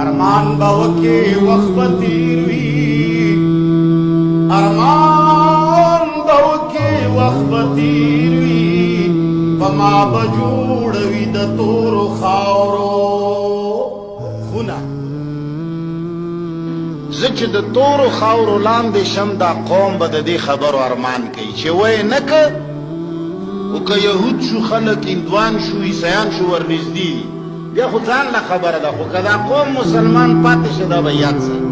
ارمان به وکې وخت به تیر وي ارمان به وکې وخت به تیر وي په ما به جوړوي د تورو خاورو خونه زه چې د تورو خاورو لاندې شم دا قوم به د دې خبرو ارمان کوي چې وی نه که او که یهود شو خلک هندوان شو عیسیان شو ورنږدې بیا خو ځان له خبره ده خو که دا قوم مسلمان پاتې شه دا به یاد ساتي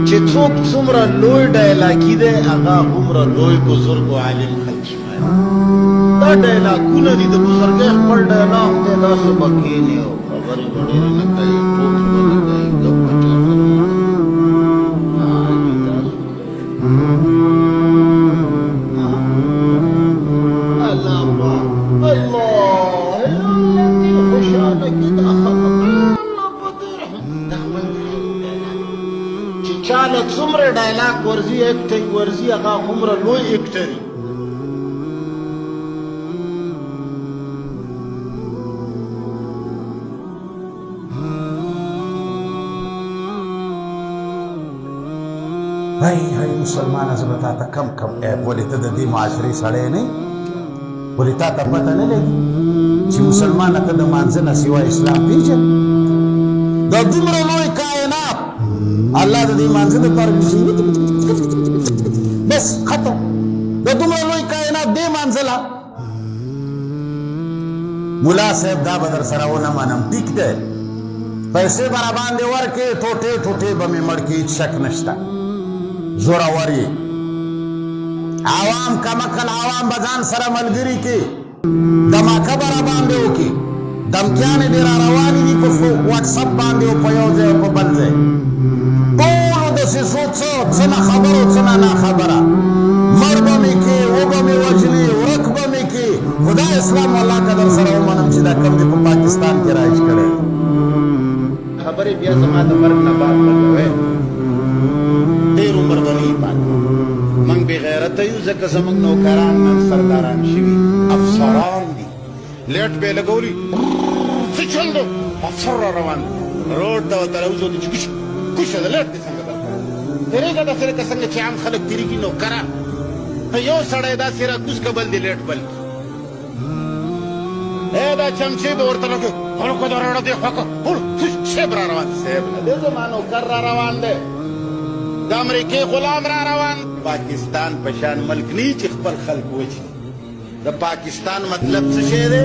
چې څوک څومره لوی ډایلاګي دی هغه هومره لوی بزرګ او عالم خلک شماري دا ډایلاګونه دي د بزرګۍ خپل ډایلاګ دی داسې به کښېني او خبرې به ډېرې نه کوي ټوکې به نه کوي ګپ پټې چاله څومره ډایلاګ ورځي اکټنګ ورځي هغه هومره لوی اکټر هی مسلمانه زه به تا ته کم عیب ولې ته د دې معاشرې سړی نه یې ولې تا ته پته نه لګي چې مسلمانه ته د مانځه نه سوا اسلام پېژنې دا دومره لوی کائنات الله د دې مانځه دپاره بس ختم د دومره لوی کائنات دې مانځله ملا صاحب دا به در سره ونه منم ټیک دی پیسې به راباندې ورکړې ټوټې ټوټې به مې مړ کړي هېڅ شک نشته زورور یې عوام کمقل عوام به ځان سره ملګري کې دماکه به راباندې وکړي دمکیانې دې را روانې دي په واټسپ باندې او په یو ځای او په بل ځای ټولو دسیسو څه نه خبرو څه نه ناخبره مړ به مې کې وبه مې وژلې ورک به مې کې خدای اسلام الله که در سره ومنم چې دا کوم دې په پاکستان کې رایج کړی خبرې بیا زما د مرګ نه بعد لګوې ډېر عمر به نه یې پاتې موږ بې غیرته یو ځکه زموږ نوکران نن سرداران شوي افسران دي لیټ به یې لګولي څه چل دی افسر را روان دی روډ ته ورته راوځو چې کوشه ده لیټ دې څنګه درکړه تېرېږه داسې لکه څنګه چې عام خلک تېرېږي نوکران یو سړی داسې راکوز که بل دې لیټ بل دا چمچې به ورته لګوي هلکه دا راوړه دې خوا کړه صاحب را روان صاحب نه دی زما نوکر را روان دی د امریکې غلام را روان پاکستان په شان ملک نه چې خپل خلک وچني د پاکستان مطلب څه شی دی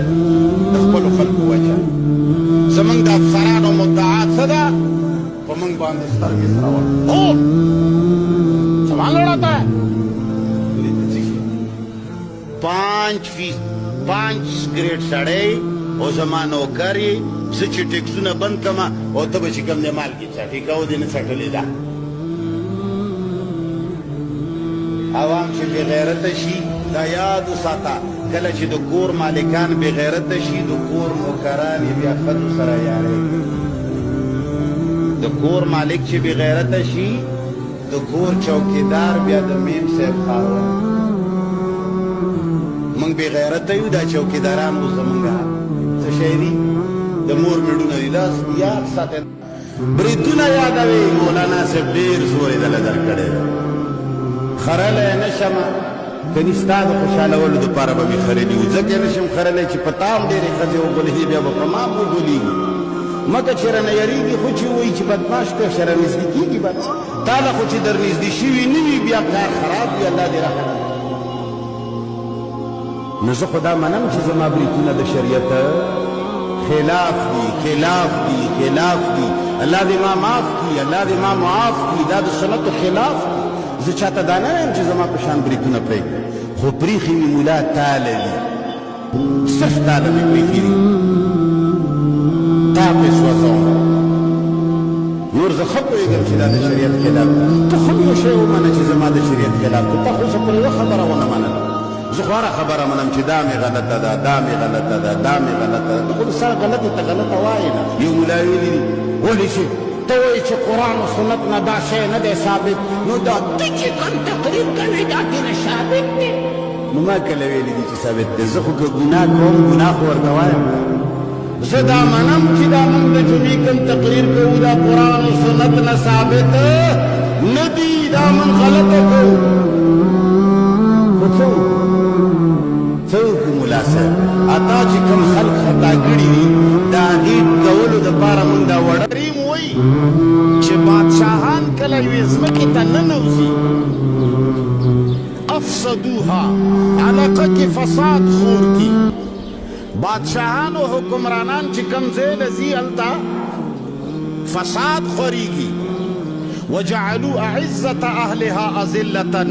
د خپلو خلکو وچه زموږ د افسرانو مدعات څه ده په موږ باندې سترګې سره ور هو سامان لوړاتا ہے 5 ګریډ سړی او زما نوکر یې زه چې ټیکسونه بند کړمه او ته به چې کوم دی مالګې څټې که او دې نه څټلې ده عوام چې بې غیرته شي دا یاد وساته کله چې د کور مالکان بې غیرته شي د کور نوکران یې بیا ښځو سره یارۍ د کور مالک چې بې غیرته شي د کور چوکیدار بیا د میم صاحب خاوند موږ بې غیرته یو دا چوکیداران اوس زمونږ څه شی دي د مور میډونه دي دا یاد ساتئ بریتونه یادوي مولانا صاحب ډېر زور یې دله درکړی خرلی نه شمه کني ستا د خوشحالولو دپاره به مې خرلي وو ځکه یې نه شم خرلی چې په تا هم ډېرې ښځې وغولېږي بیا به په ما هم وغولېږي مکه چې رانه یریږي خو چې ووایي چې بدماش که سره نږدې کېږي به تا له خو چې در نږدې شوي نه وي بیا کار خراب وي الله دې رحم نو زه خو دا منم چې زما بریتونه د شریعت خلاف دي خلاف دي خلاف دي الله دې ما معاف کړي الله دې ما معاف کړي دا د سنتو خلاف دي زه چاته دا نه وایم چې زما په شان بریتونه پرېږدم خو پریښي مې ملا تاله دي صرف تاله مې پرېښي دي تا پې سوځوم نور زه ښه پوهېږم چې دا د شریعت خلاف ده ته خو یو شی ومنه چې زما د شریعت خلاف ده تا خو زه پر یوه خبره ونه منله زه خو هره خبره منم چې دا مې غلطه ده دا مې غلطه ده دا مې غلطه ده ته خو د سره غلطې ته غلطه وایې نه یو ملا ویلي دي ولې چې ته وایې چې قرآن و سنت نه دا شی نه دی ثابت نو دا ته چې کوم تقریر کوې دا دې ثابت دی نو ما کله ویلي دي چې ثابت دی زه خو که ګناه کوم ګناه خو ورته وایم زه دا منم چې دا موږ د جمعې کوم قیامت نه ثابت ندی دا من غلطه کو څوک ملا صاحب اتا چې کوم خلق خطا کړي دي دا هغې کولو دپاره مونږ دا وړه کریم وایي چې بادشاهان کله یوې ځمکې ته ننوځي افسدوها علاقه کې فساد خور کی بادشاهان او حکمرانان چې کوم ځای له ځي هلته فساد خورېږي وجعلوا اعزة اهلها اذلة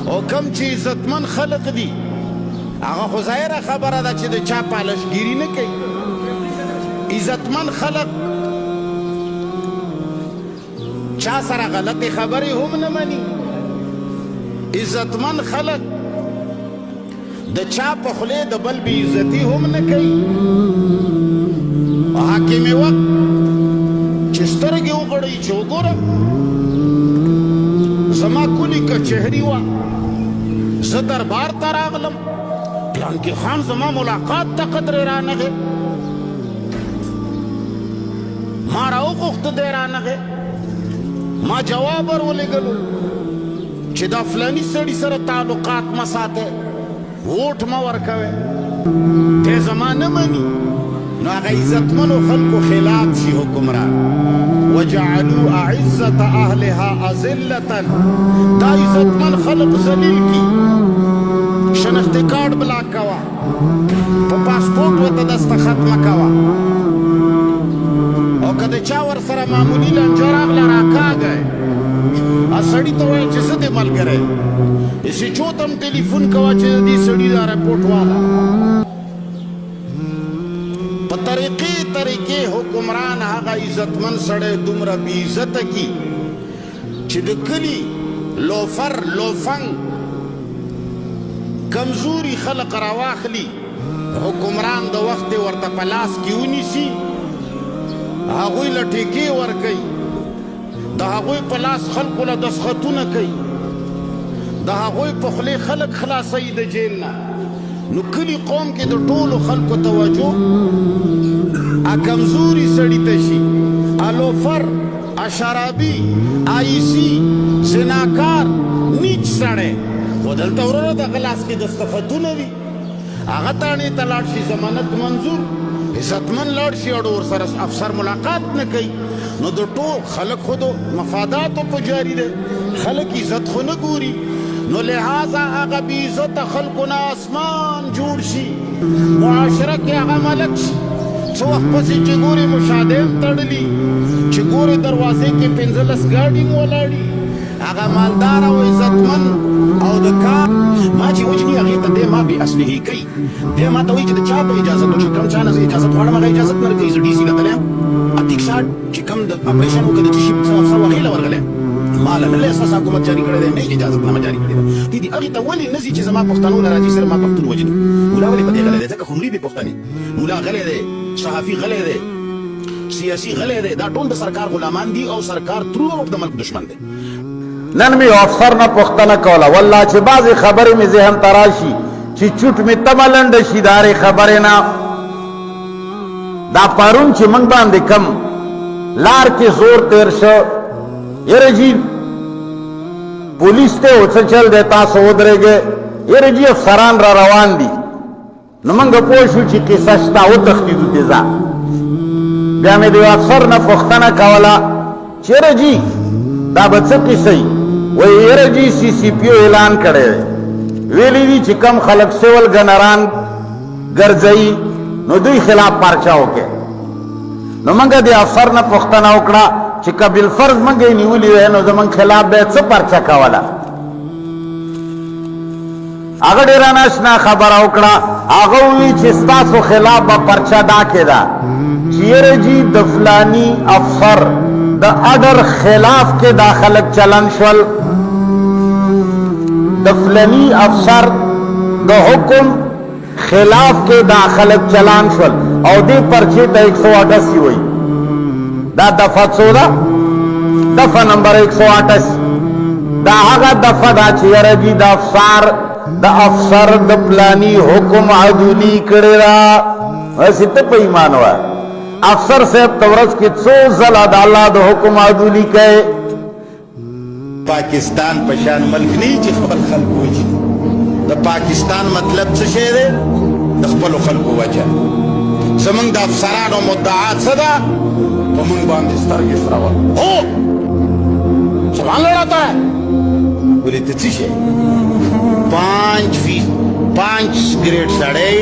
او کم چې عزتمن خلق دي هغه خو ظاهره خبره ده چې د چا پالشګیري نه کوي عزتمن خلق چا سره غلطې خبرې هم نه مني عزتمن خلق د چا په خولې د بل بې عزتي هم نه کوي حاکم وقت چې سترګې وغړوي چې وګوره زما کلي کچهري وه زه دربار ته راغلم پلانکي خان زما ملاقات ته قدرې رانغې ما راوغوښته دی رانغې ما جواب ور ولېږلو چې دا فلاني سړي سره تعلقات مه ساتئ ووټ مه ورکوئ دی زما نه مني نو هغه عزتمنو خلکو خلاف شي حکمران وجعلوا اعزة اهلها اذلة دا عزتمن خلق ذلیل کی شنختی کارڈ بلاک کوا پا پاسپورٹ وطا دستخط مکوا او کده چاور سره معمولی لنجر اغلا راکا گئے سڑی تو وی چیز دے مل کرے اسی چوتم ٹیلیفون کوا چیز دی سڑی دا رپورٹ والا پا طریقے حکمران آغا عزتمن سڑے دمرا بی عزت کی چی دکلی لوفر لوفنگ کمزوری خلق رواخلی حکمران دا وقت ورطا پلاس کیونی سی هغوی لٹیکی ورکی دا هغوی پلاس خلق لدسخطو نکی دا هغوی پخلی خلق خلاصی دا جیلنا نو کلی قوم کې د ټولو خلقو توجه کمزوری سړی ته شي الوفر اشرابي آیسی زناکار نیچ سړی خو دلته وروره دغه لاس کې دستخطونه وي هغه تاڼې ته لاړ شي ضمانت منظور عزتمن لاړ شي او ورسره افسر ملاقات نه کوي نو د ټول خلق خو د مفاداتو په جاري دی خلق عزت خو نه ګوري نو لہذا هغه بی عزت خلقونه اسمان جوړ شي معاشره کې هغه ملک شي څه وخت پسې چې ګورې مشاهده هم تړلي چې ګورې دروازې کې 15 ګاډي هم ولاړي هغه مالدار او عزتمن او د کار ما چې وجني هغې ته دی ما بې اصلحې کوي دی ما ته وایي چې د چا په اجازت چې کوم چا نه زه اجازت غواړم هغه اجازت نه راکوي زه ډي سي ته تللی یم اتیک شاټ چې کوم د اپریشن وکړه د چې شي څه افسر هغې له ورغلی مالا نه اساس حکومت جاری کړی دی نه اجازت نامه جاری کړې ده دې هغې ته ولې نه ځي چې زما پښتنو نه راځي سره ما پښتون وجني ملا ولې په دې غلی دی ځکه خو مري بې پښتني ملا غلی دی صحافي غلی دی سیاسي غلی دی دا ټول د سرکار غلامان دي او سرکار ترو وخت د ملک دشمن دی نن می افسر نه پښتنه کوله والله چې بعضې خبرې مې ذهن ته راشي چې چوټ مې تمه لنډه شي د هرې خبرې نه دا پرون چې موږ باندې کم لار کې زور تیر شو یره جی پولیس ته او څه چل دی تاسو ودرېږئ یره جی افسران را روان دي نو موږ پوه شو چې قصه شته وتښتېدو تې ځه بیا مې د یو افسر نه پوښتنه کوله چې یره جی دا به څه قصه وي وایي یره جی سی سی پي او اعلان کړی دی ویلی دي چې کم خلک سیول ګنران ګرځوي نو دوی خلاف پارچه وکړي نو موږ د افسر نه پوښتنه وکړه چې که بالفرض موږ یې نیولي وی نو زموږ خلاف به څه پرچه کوله هغه ډېره ناشنا خبره وکړه هغه وویل چې ستاسو خلاف به پرچه ډاکې ده چې یره جي د فلاني افسر د اډر خلاف کې دا خلک چلن شول د فلاني افسر د حکم خلاف کې دا خلک چلان شول او دې پرچې ته 188 وایي دا دفعه څو ده دفعه نمبر 188 دا هغه دفعه ده چې یاره جي د افسر د پلاني حکم عدولي کړی ده هسې ته په ایمان وایه افسر صاحب تورس کی څو ځله د الله د حکم عدولی کوي. پاکستان پشان ملک نه چې خپل خلق وجي. د پاکستان مطلب څه شی دی؟ د خپل خلکو وجه. زمونږ د افسرانو مدعات څه ده؟ په موږ باندې سترګې سرول. هو سبحان الله تا ولې ته څه شی 5 گریډ سړی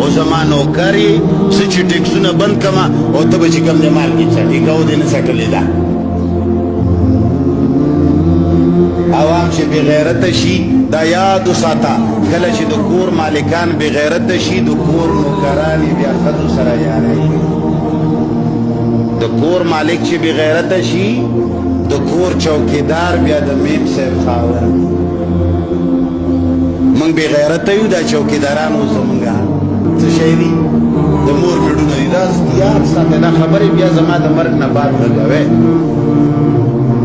او زما نوکر یې څه چې ټیکسونه بند کما او ته به چې کوم دی مالګې څټې کوو دې نه څټلې ده. عوام چې بغیرته شي دا یاد وساته، کله چې د کور مالکان بغیرته شي د کور نوکران یې بیا ښځو سره یاری کوي. د کور مالک چې بغیرته شي د کور چوکیدار بیا د میم صاحب خاوند. موږ بغیرته یو دا چوکیداران اوس زمونږه څه شی دي؟ د مور میړونه دي. دا یاد ساته دا خبرې بیا زما د مرګ نه بعد غږوې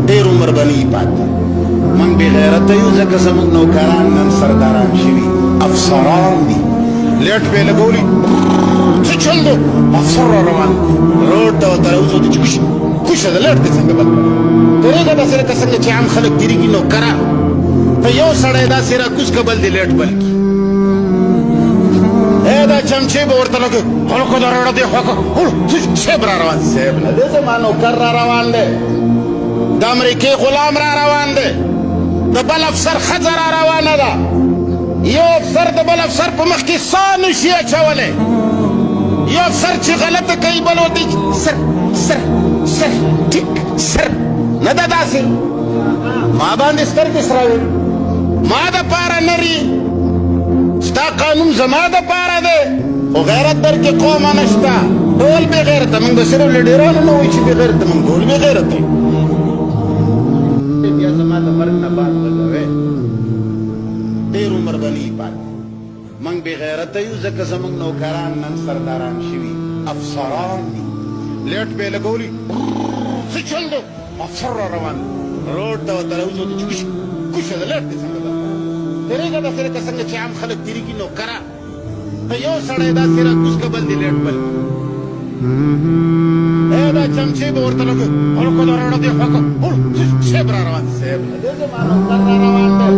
ډېر عمر به نه پاتې. من بغیرته یو ځکه زموږ نوکران نن سرداران شوي افسران دي. لیټ پې لګولي څه چل دی؟ افسر را روان روډ ته ورته راوځو چې کوشه ده لیټ دې څنګه بند کړه. تېرېږه داسې لکه څنګه چې عام خلک تېرېږي نوکران. ته یو سړی داسې راکوز که بل دې لیټ بل کړي. دا چمچې به ورته لګوي هلکه دا راوړه دې خوا کړه صاحب را روان. صاحب نه دی زما نوکر را روان دی. د امریکې غلام را روان دی. د بل افسر ښځه را روانه ده. یو افسر د بل افسر په مخ کې سا نشي اچولی. یو افسر چې غلطه کوي بل ورته سر سر سر ټیک سر نه ده داسې. ما باندې سترګې سروي ما دپاره نري ستا قانون زما دپاره دی خو غیرت در کې قومه نشته. ټول بې غیرته موږ به صرف له ډېرانو نه وایو چې بې غیرته موږ ټول بې غیرته بیا زما د مرګ نه بعد غږوې ډېر عمر به نه پاتې. موږ بې غیرته یو ځکه زموږ نوکران نن سرداران شوي افسران دي. لیټ به یې لګولي څه چل دی؟ افسر را روان روډ ته ورته راوځو چې کوشه ده لیټ دې څنګه بند کړه. تېرېږه داسې لکه څنګه چې عام خلک تېرېږي نوکران. ته یو سړی داسې راکوز که بل دې لیټ بل کړي. دا چمچې به ورته لګوي هلکه دا راوړه دې خوا کړه صاحب را روان. صاحب نه دی زما نوکر را روان دی.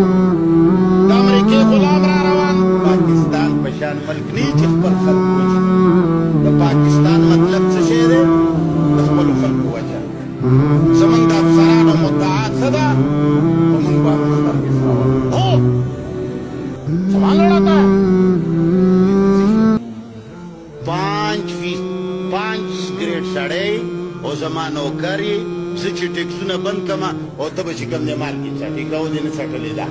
د امریکې غلام را روان. پاکستان په شان ملک نه چې خپل خلک وجي. د پاکستان مطلب څه شی دی؟ د خپلو خلکو وجه. زمونږ د افسرانو مدعات څه ده؟ په موږ باندې سترګې سرول. هو سبحان الله تا 5 گریډ سړی او زما نوکر یې زه چې ټیکسونه بند کما او ته به چې کوم دی مالګې څټې کوو دې نه څټلې ده.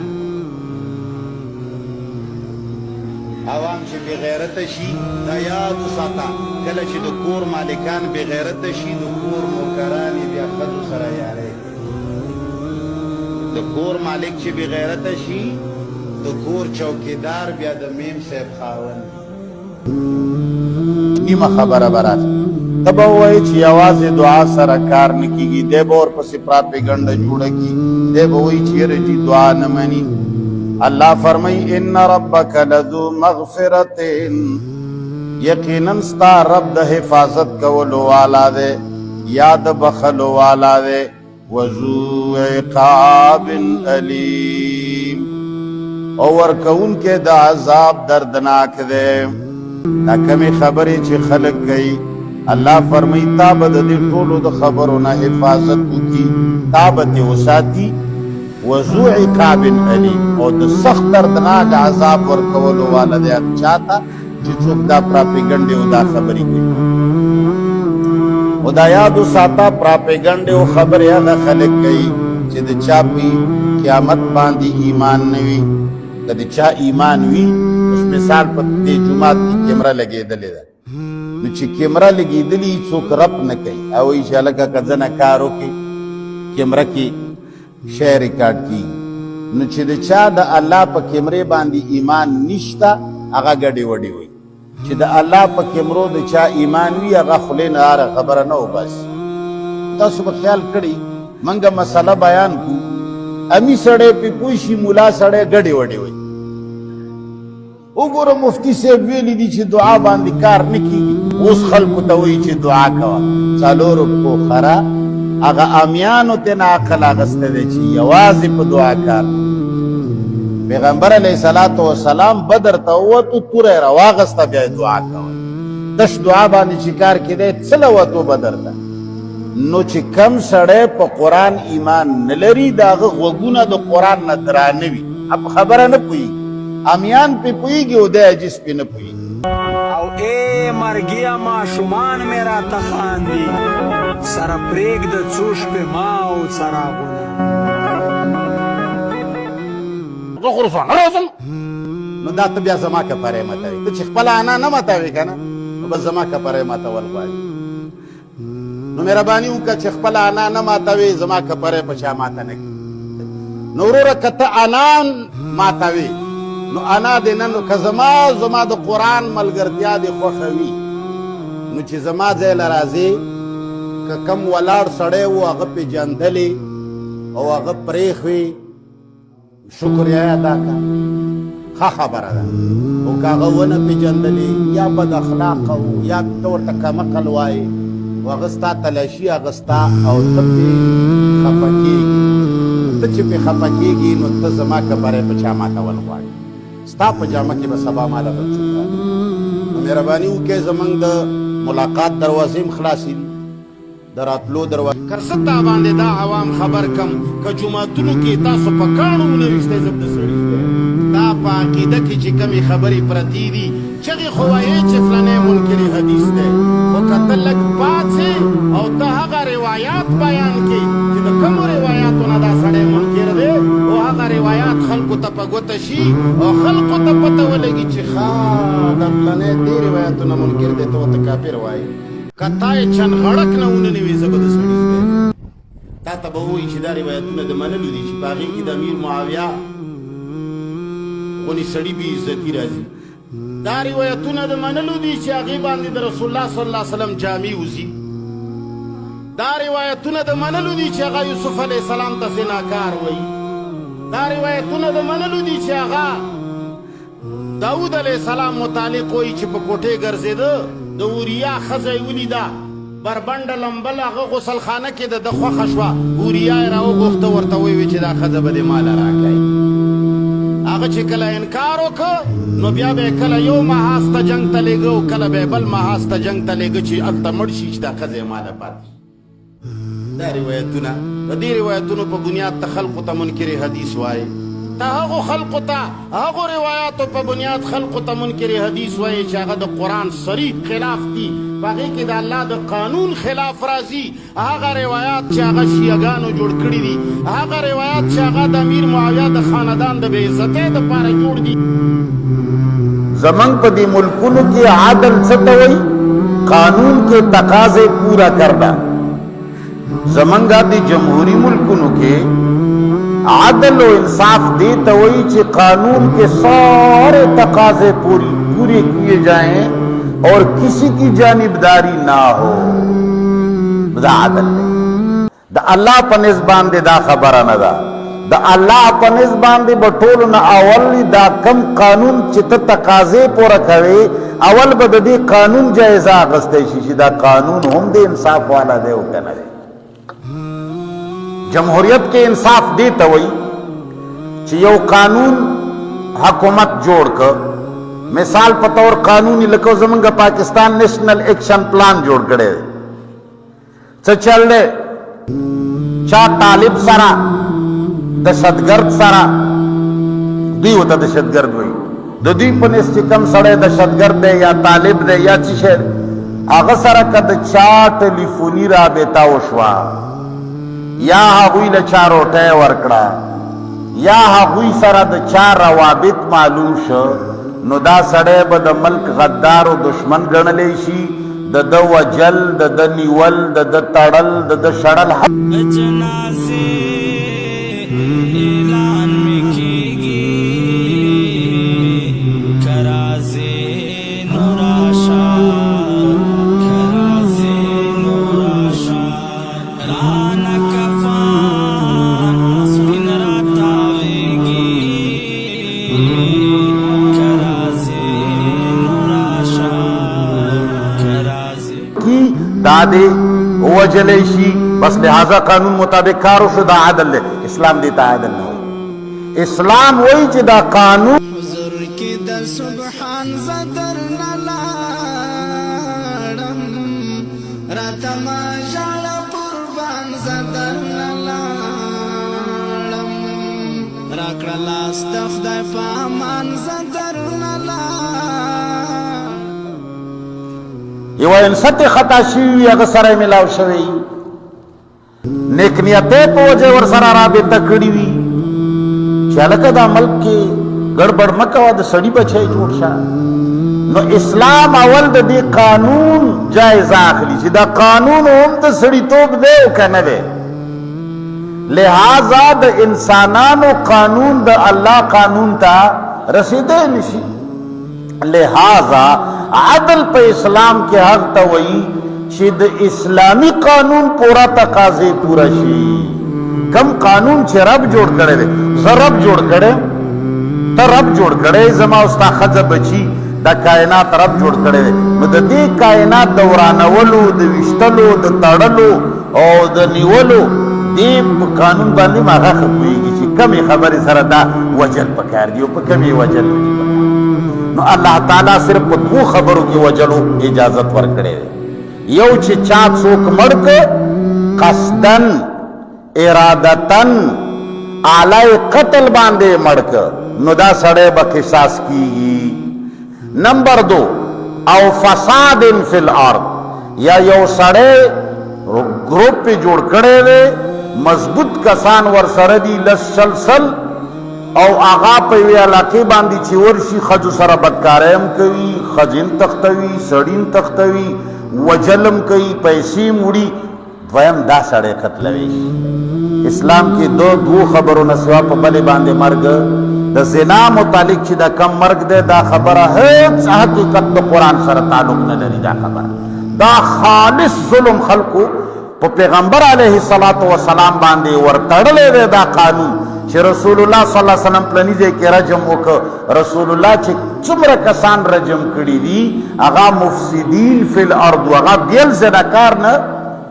عوام چې بغیرته شي دا یاد وساته، کله چې د کور مالکان بغیرته شي د کور نوکران یې بیا ښځو سره یاری کوي. د کور مالک چې بغیرته شي د کور چوکیدار بیا د میم صاحب خاوند. نیمه خبره برات ته به ووایې چې یوازې دعا سره کار نه کېږي. دی به ورپسې پراپېګنډه جوړه کړي. دی به وایي چې یاره جي دعا نه مني. الله فرمایي ان ربک لذو مغفرت، یقینا ستا رب د حفاظت کولو والا دی یا د بخلو والا دی. وذو عقاب علیم، او ورکوونکی د عذاب دردناک دی. دا کمې خبرې چې خلک کوي الله فرمایي تا به د دې ټولو د خبرو نه حفاظت وکړي، تا به ترې وساتي. وذو عقاب علیم، او د سخت دردناک عذاب ورکولو والا دی هغه چاته چې څوک دا پراپېګنډې او دا خبرې کوي. او دا یاد وساته پراپېګنډې او خبرې هغه خلک کوي چې د چا په قیامت باندې ایمان نه وي. که د چا ایمان وي اوس مثال په دې جومات کې کیمره لګېدلې ده، نو چې کیمره لګېدلې څوک رب نه کوي او وایي چې هلکه که زه نه کار وکړې کیمره کې شی ریکارډ کېږي. نو چې د چا د الله په کیمرې باندې ایمان نشته هغه ګډې وډې وایي. چې د الله په کیمرو د چا ایمان وي هغه خولې نه هره خبره نه وباسي. تاسو به خیال کړئ منګه مسله بیان کو امی سړی پې پوه شي ملا سړی ګډې وډې وایي. وګوره مفتی صاحب ویلي دي چې دعا باندې کار نه کېږي. اوس خلکو ته وایي چې دعا کوه څلورو پښو خره هغه امیانو تېنه عقل اخیستی دی چې یوازې په دعا کار پیغمبر علیه صلات وسلام بدر ته ووتو توره یې راواغسته بیا یې دعا کوئ تش دعا باندې چې کار کېدی څه له وتو بدر ته نو چې کم سړی په قرآن ایمان نه لري د هغه غوږونه د قرآن نه درانه وي اب خبره نه پوهېږي امیان پې پوهېږي او دی عجیز پې نه پوهېږي او ای مرګیا ماشومان مې راته خاندي سره پرېږده څو شپې ما او څراغونه زه خو رسوا نه راځم نو دا ته بیا زما کفاره ماتوي ته چې خپله انا نه ماتوې که نه نو بس زما کفاره ماتول غواړي نو مهرباني وکړه چې خپله انا نه ماتوې زما کفاره په چا ماته نه کړي نو وروره که ته انا ماتوې نو انا دې نه نو که زما د قرآن ملګرتیا دې خوښه وي نو چې زما ځای له راځې که کم ولاړ سړی و هغه پېژندلې او هغه پرېښوې شکریه ادا کړه ښه خبره ده او که هغه ونه پېژندلې یا بد اخلاقه و یا ته ورته کمقل وایې او هغه ستا تلاشي اخېستا او ته پې خفه کېږي ته چې پې خفه کېږي نو ته زما کبری په چا ماتول غواړې ستا په جامه کې به سبا ماله بل څوک راغلی نو مهرباني وکړئ زموږ د ملاقات دروازې هم خلاصې دي د راتلو دروازه که زه تا باندې دا عوام خبر کم که جوماتونو کې تاسو په کاڼو ونه ویشتی زه به د سړي دا په عقیده کې چې کمې خبرې پرتې دي چغې خو وایې چې فلانی منکر حدیث دی خو که ته لږ پاڅې او ته هغه روایات بیان کړې چې د کومو روایاتو نه دا سړی منکر دی او هغه روایات خلکو ته په ګوته شي او خلکو ته پته ولګي چې ښه دا فلانی دې روایاتو نه منکر دی ته ورته کافر وایې که تا یې چند غړک نه وننوې زه به د سړي زوی تا ته به ووایي چې دا روایتونه د منلو دي چې په هغې کې د امیر معاویه غونې سړي بې عزتي راځي دا روایتونه د منلو دي چې هغې باندې د رسول الله صلی الله وسلم جامې وځي دا روایتونه د منلو دي چې هغه یوسف علیه السلام ته زناکار وایي دا روایتونه د منلو دي چې هغه داود علیه السلام متعلق وایي چې په کوټې ګرځېده د اوریا ښځه یې ولیده بربنډه لمبل هغه غسلخانه کې د ده خوښه شوه اوریا یې راوغوښته ورته ویې چې دا ښځه به دې ماله راکړئ هغه چې کله انکار وکړه نو بیا به یې کله یو محاذ ته جنګ ته لېږه او کله به یې بل محاذ ته جنګ ته لېږه چې هلته مړ شي چې دا ښځه یې ماله پاتې شي دا روایتونه د دې روایتونو په بنیاد ته خلقو ته منکر حدیث وایي ته هغو خلقو ته هغو روایاتو په بنیاد خلقو ته منکر حدیث وایي چې هغه د قرآن صریح خلاف دي په هغې کې د الله د قانون خلاف راځي هغه روایات چې هغه شیعګانو جوړ کړي دي هغه روایات چې هغه د امیر معاویه د خاندان د بې عزتۍ دپاره جوړ دي زمنګ په دې ملکونو کې عادل څه ته وایي قانون کې تقاضے پورا کرنا زمنګا دې جمهوری ملکونو کې عدل و انصاف دیتا وہی چی قانون کے سارے تقاضے پورے کیے جائیں اور کسی کی جانبداری نہ ہو دا عدل ہے دا اللہ پا نزبان دے دا خبرہ نہ دا اللہ پا نزبان دے بطول نہ اولی دا کم قانون چی تا تقاضے پورا کرے اول با دا دی قانون جائزہ غستے شیشی دا قانون ہم دے انصاف والا دے ہوکنا دے جمہوریت کے انصاف دیتا ہوئی چی یو قانون حکومت جوڑ کر مثال پتور قانونی لکو زمانگا پاکستان نیشنل ایکشن پلان جوڑ کرے چا چل دے چا طالب سرا دشتگرد سرا دی ہوتا دشتگرد ہوئی دو دی پنیس چی کم سڑے دشتگرد دے یا طالب دے یا چی شہر آغا سرا کد چا ٹیلیفونی رابطہ وشوا یا هغوی له چا روټۍ ورکړه یا هغوی سره د چا روابط معلوم شو نو دا سړی به د ملک غدار و دشمن ګڼلی شي د ده وجل د ده نیول د ده تړل د ده شړل Kara دې وجلی شي بس لہذا قانون مطابق کار وشو دا عدل دی اسلام دیتا عدل نه وایي اسلام وایي چې دا قانون حضور کی د سبحان زدر نلاړم راته ما ژړه قربان زدر نلاړم راکړه لاس د خدای په امان زدر نلاړم یو انسان خطا شوي هغه سره ملاو شوی نیک نیته په وجه ور سره رابطه کړې وي چې هلکه دا ملک کې ګړبړ مه کوه د سړي بچی جوړ شه نو اسلام اول د دې قانون جایزه اخلي چې دا قانون هم د سړیتوب دی او که نه دی لہذا د انسانانو قانون د الله قانون ته رسیدی نشي لہذا عدل په اسلام کې حق ته وایي چې د اسلامی قانون پورا تقاضې پورا شي کم قانون چې رب جوړ کړی دی زه رب جوړ کړی ته رب جوړ کړی زما او ستا ښځه بچي دا کائنات رب جوړ کړی دی نو د دې کائنات د ورانولو د ویشتلو د تړلو او د نیولو دې په قانون باندې ما هغه ښه پوهېږي چې کمې خبرې سره دا وجل پکار دي او په کمې وجل نه دي پکار نو الله تعالی صرف په دوو خبرو کې وجلو اجازت ورکړی دی یو چې چا څوک مړ که قصدن ارادتن اعلی قتل باندې مړ که نو دا سړی به قصاص کیږي نمبر 2 او فساد فی الارض یا یو سړی گروپ پہ جوړ کړی دی مضبوط کسان ور سره دي لسلسل او آغا په یوې علاقې باندې چې ورشي ښځو سره بدکاری هم کوي ښځین تختوي سړین تختوي وجلم کوي پیسې موړي دویم دا سړی قتلوي اسلام کې دوه خبرو نه سوا په بلې باندې مرګ د زنا متعلق چې دا کم مرګ دی دا خبره هیڅ حقیقت د قرآن سره تعلق نه لري دا خبره دا خالص ظلم خلقو په پیغمبر علیه الصلاة والسلام باندې ورتړلی دی دا قانون چې رسول الله صلی الله علیه وسلم پلني ځای کې رجم وکړ رسول الله چې څومره کسان رجم کړي دي هغه مفسدین فی الارض هغه بیل زناکار نه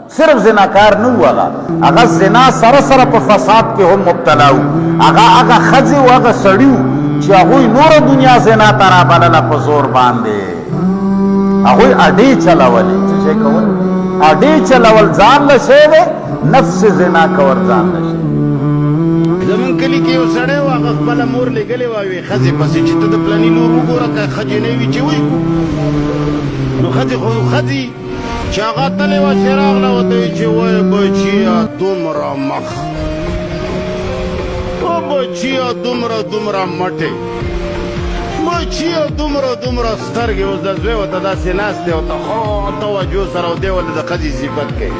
صرف زناکار نه و هغه زنا سره سره په فساد کې هم مبتلا و هغه ښځې و هغه سړي و چې هغوی نوره دنیا زنا ته رابلله په زور باندې هغوی اډې چلولې څه شی کول اډې چلول ځان له شی دی نفس زنا کول ځان له شی زمون کلی کې یو سړی و هغه خپله مور لېږلې وه یوې ښځې پسې چې ته د پلني لور وګوره که ښځې نه وي چې وایي نو ښځې خو ښځې چې هغه تلې وه چې راغله ورته وایي چې وایي بچیه دومره مخ او بچیه دومره مټې بچیه دومره سترګې اوس د زوی ورته داسې ناست دی ورته خو توجه سره او دی ولې د ښځې صفت کوي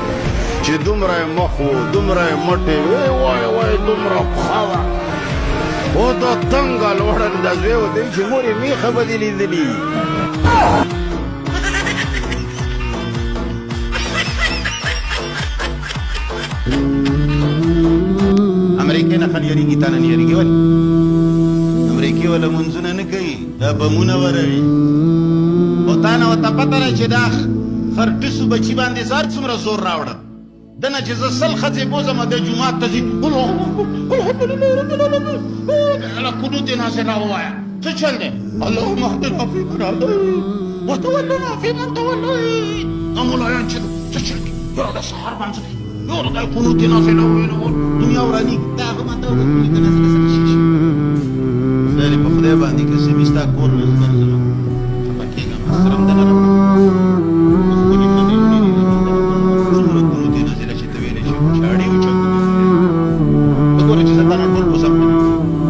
چې دومره یې مخ و دومره یې مټې وایي دومره پښه وه او دا تنګه لوړه د زوی ورته وایي چې مور یې میخه به دې لیدلي امریکې نه خل یریږي تا نه نه یریږي ولې امریکې وله منځونه نه کوي دا بمونه وروي او تا نه ورته پته ده چې دا خرټسو بچي باندې زار څومره زور راوړه دنه چې زه سل ښځې بوځم د جومات ته ځي الله قنوت نازله ووایه څه چل دی اللهم اهدنا فیمن هدیت وتولنا فیمن تولیت دا ملایان چې څه چل دی یاره د سهار باندې یاره دا قنوت نازله وویله دنیا ورانېږي دا هغه ماته قنوت نازله سره شي خدای په خدای باندې که څه مې ستا کور نه درځم خفه کېږم سره هم دغه څومره قنوت نازله چې ته ویلی شي چاړې وچاکو وګوره چې زه تا نه ټول پوسم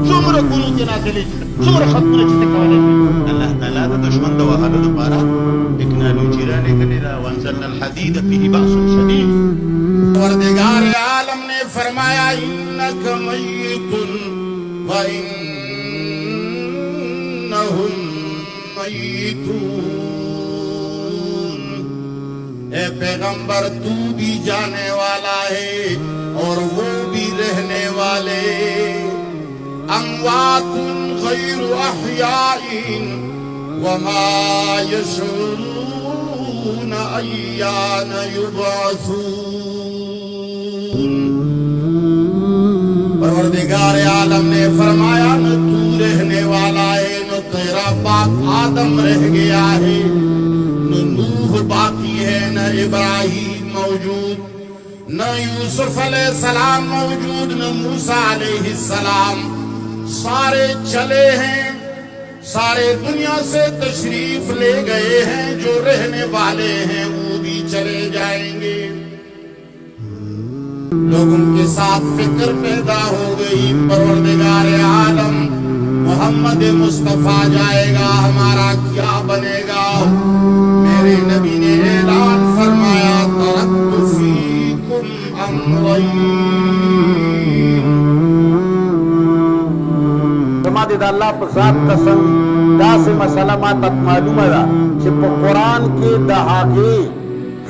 څومره قنوت نازلې څومره ختمونه چې ته کولی شي الله تعالی د دښمن د وهلو لپاره ټکنالوجي رالیږلې ده وانزلنا الحدید فیه بأس شدید پروردگار عالم نے فرمایا انک میت وانہم میتون اے پیغمبر تو بھی جانے والا ہے اور وہ بھی رہنے والے اموات غیر احیاء وما یشعرون يسألون أيان يبعثون परवरदिगार आलम ने फरमाया न तू रहने वाला है न तेरा बाप आदम रह गया है न नूह बाकी है न इब्राहिम मौजूद न यूसुफ अलैहिस्सलाम मौजूद न मूसा अलैहिस्सलाम सारे चले हैं सारे दुनिया से तशरीफ ले गए हैं जो रहने वाले हैं वो भी चले जाएंगे लोगों के साथ फिक्र पैदा हो गई परवरदिगार आलम मोहम्मद मुस्तफा जाएगा हमारा क्या बनेगा मेरे नबी ने ऐलान फरमाया तरक्तु फीकुम अमरैन समाधि अल्लाह पर ज़ात कसम दास मसला मा तक मालूम है कि कुरान के दहागे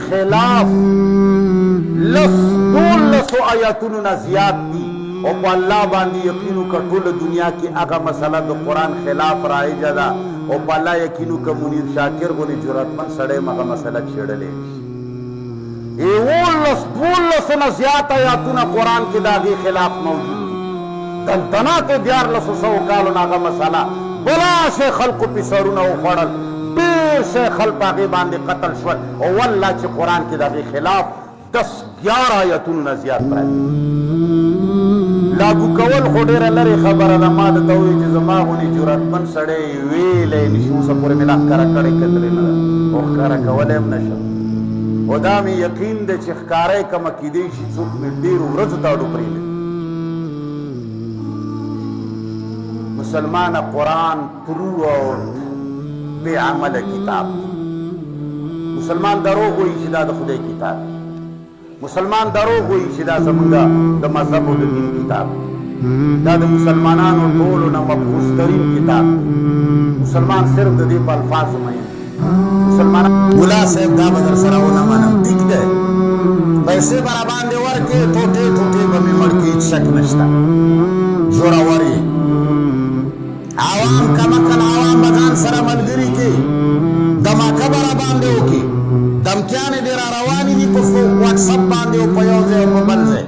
खिलाफ लसो आयतुन नजियात दी और अल्लाह बांधी यकीनू का टोल दुनिया की आगा मसला तो कुरान खिलाफ राय जदा और अल्लाह यकीनू का मुनीर शाकिर बोली जुरतमंद सड़े मगा मसला छेड़ले ये वो लसो नजियात आयतुन कुरान के दागे खिलाफ मौजूद तंतना तो दियार लसो सौ कालो नागा मसला बला से खल्क पिसरुना उखड़ल बेर से खल्क आगे बांधे कत्ल शवल और वल्लाह के कुरान के दागे खिलाफ 10-11 आयतुन नजियात पर लागू कवल खोडेर लरे खबर रमा द तोई जे जमा होनी जुरतमंद सड़े वेले निशु सपुर मिला करा कड़े कतरे न ओ करा कवलम नशो ओदा में यकीन दे चिखकारे कम कीदे शी सुख में देर रज ताडू परीले मुसलमान कुरान तुरु और बेअमल किताब मुसलमान दरो कोई शिदा खुदे किताब मुसलमान दरो कोई शिदा समंगा द मजहब द दीन किताब दा मुसलमानान और टोल न मबूस तरीन किताब मुसलमान सिर्फ द दे अल्फाज में मुसलमान मुला साहब दा बदर सराव न मानम दिख दे पैसे बराबान दे वर के टोटे टोटे बमे मड़की शक नष्टा जोरावरी आवाम कमकल आवाम बगान सरा मलगिरी की धमाका बराबान दे की धमकियाने दे रवानी दी को व्हाट्सएप बांधे ओ पयोजे ओ बंजे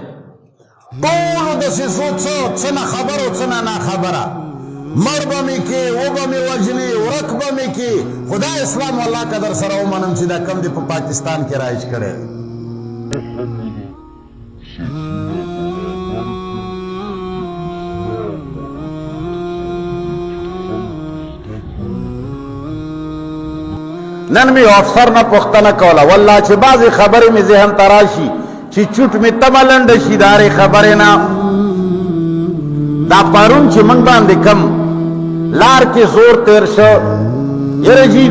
बोलो दसे सोचो चना खबर ओ चना ना खबरा मरबा में के ओबा में वजने रकबा में के खुदा इस्लाम अल्लाह कदर सरा मनम सीधा कम दे पाकिस्तान के राइज करे नन में अफसर न पुख्तना कौला वल्लाह चे बाजी खबरें में जहन तराशी ची चुट में तमलंड शिदारे खबरें ना दा पारून चे मंग बांधे कम लार के जोर तेर शो ये जी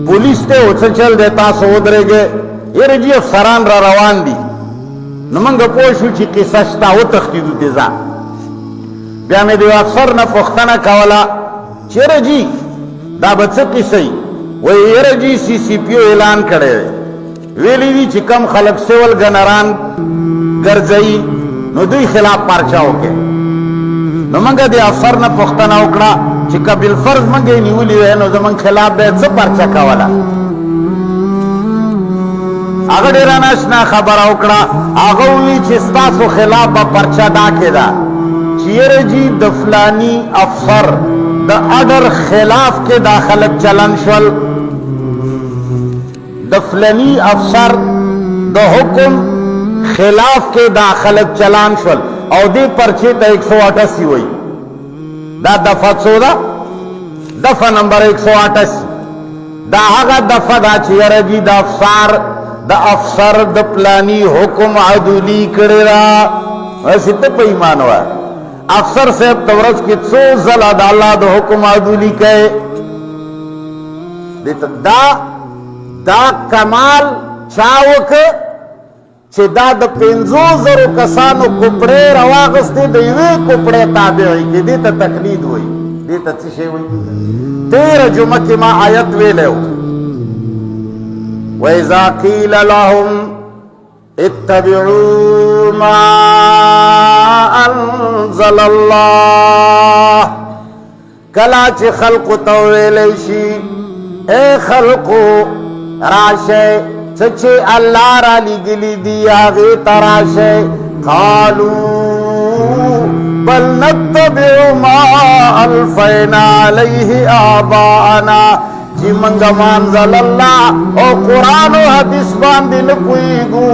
पुलिस ते उछल चल देता सो उधरे गए ये जी अफसरान रा रवान दी नमंग पोशु ची किसश्ता हो तख्तीदु तेजा ब्या में दे अफसर न पुख्तना कौला चेरे जी दा बच्चे किसई वो ये जी सीसीपीओ ऐलान करे वेली दी चिकम खलक सेवल गनरान गरजई नो दुई खिलाफ पर्चा हो गए नो मंगा दे अफसर न पुख्तना उकड़ा चिका बिल फर्ज मंगे निवली है नो जमंग खिलाफ दे सब पर्चा कावाला अगर डेरानाश ना खबर उकड़ा आगोवी चिस्ता सो खिलाफ बा पर्चा डाकेदा चीरे जी दफलानी अफसर द अडर खिलाफ के दाखलत चलन शल दफलानी अफसर द हुक्म खिलाफ के दाखलत चलान शल और दे पर्चे द 188 हुई दा दफा 14 दफा नंबर 188 दा हागा दफा दा चेरे जी द अफसर द प्लानी हुक्म अदुली करेरा ऐसे तो पैमान हुआ अफसर साहब तवरज के सो जल अदालत हुक्म अदुली कहे दा कमाल चावक चे दा द 500 कसानो कुपड़े रवागस्ते देवे कुपड़े ताबे हुई के दे तकलीद हुई दे तछे हुई 13 जुमा के मा आयत वे ले व इज़ा क़ील लहुम इत्तबिऊ मा अंज़लल्लाह कला चे खल्क़ तवेलेशी ए खल्क़ो राशे सच्चे अल्लाह राली गिली दिया गे तराशे कालू बल नत्तबिउ मा अल्फैना अलैहि आबाना जी मंगा मानजल अल्लाह ओ कुरान ओ हदीस बांधी न पुईगू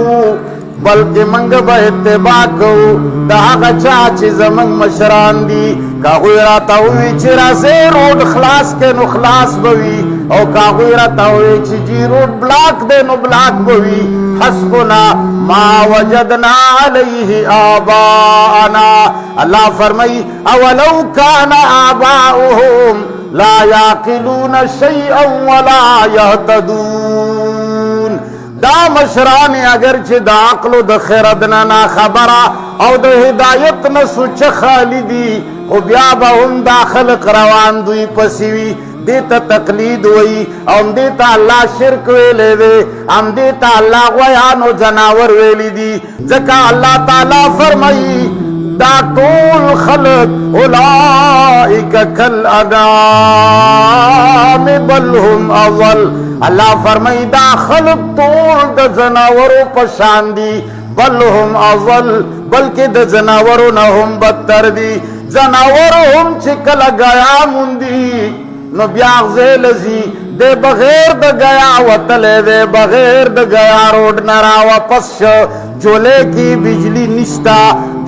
बल्कि मंग बहत्तेबा कऊ दागा चाची जमंग मशरान दी कागुरा तावी चिरा से रोड खलास के नु खलास बवी और कागुरा तावी जी रोड ब्लॉक दे नु ब्लॉक बवी हस्बुना मा वजदना अलैहि आबाना अल्लाह फरमाई अवलौ काना आबाउहुम ला याकिलून शैअन वला यहतदून दा मशरान अगर चे दा अक्लो द खैरदना ना खबरा और द हिदायत न सुच खालिदी ओ ब्या बहुम दाखल करवान दुई पसीवी देता तकलीद वही हम देता अल्लाह शिरक वेले दे हम देता अल्लाह वयानो जनावर वेली दी जका अल्लाह ताला फरमाई दा तोल खलक उलाइका कल अनाम बल हुम अव्वल अल्लाह फरमाई दा खलक तोल द जनावरों पशान दी बल हुम अव्वल बल्कि द जनावरों न हम बदतर दी जनावरों हम चिकल गया मुंदी न ब्यागजे लजी दे बगैर द गया वतले दे बगैर द गया रोड नरा वापस जोले की बिजली निश्ता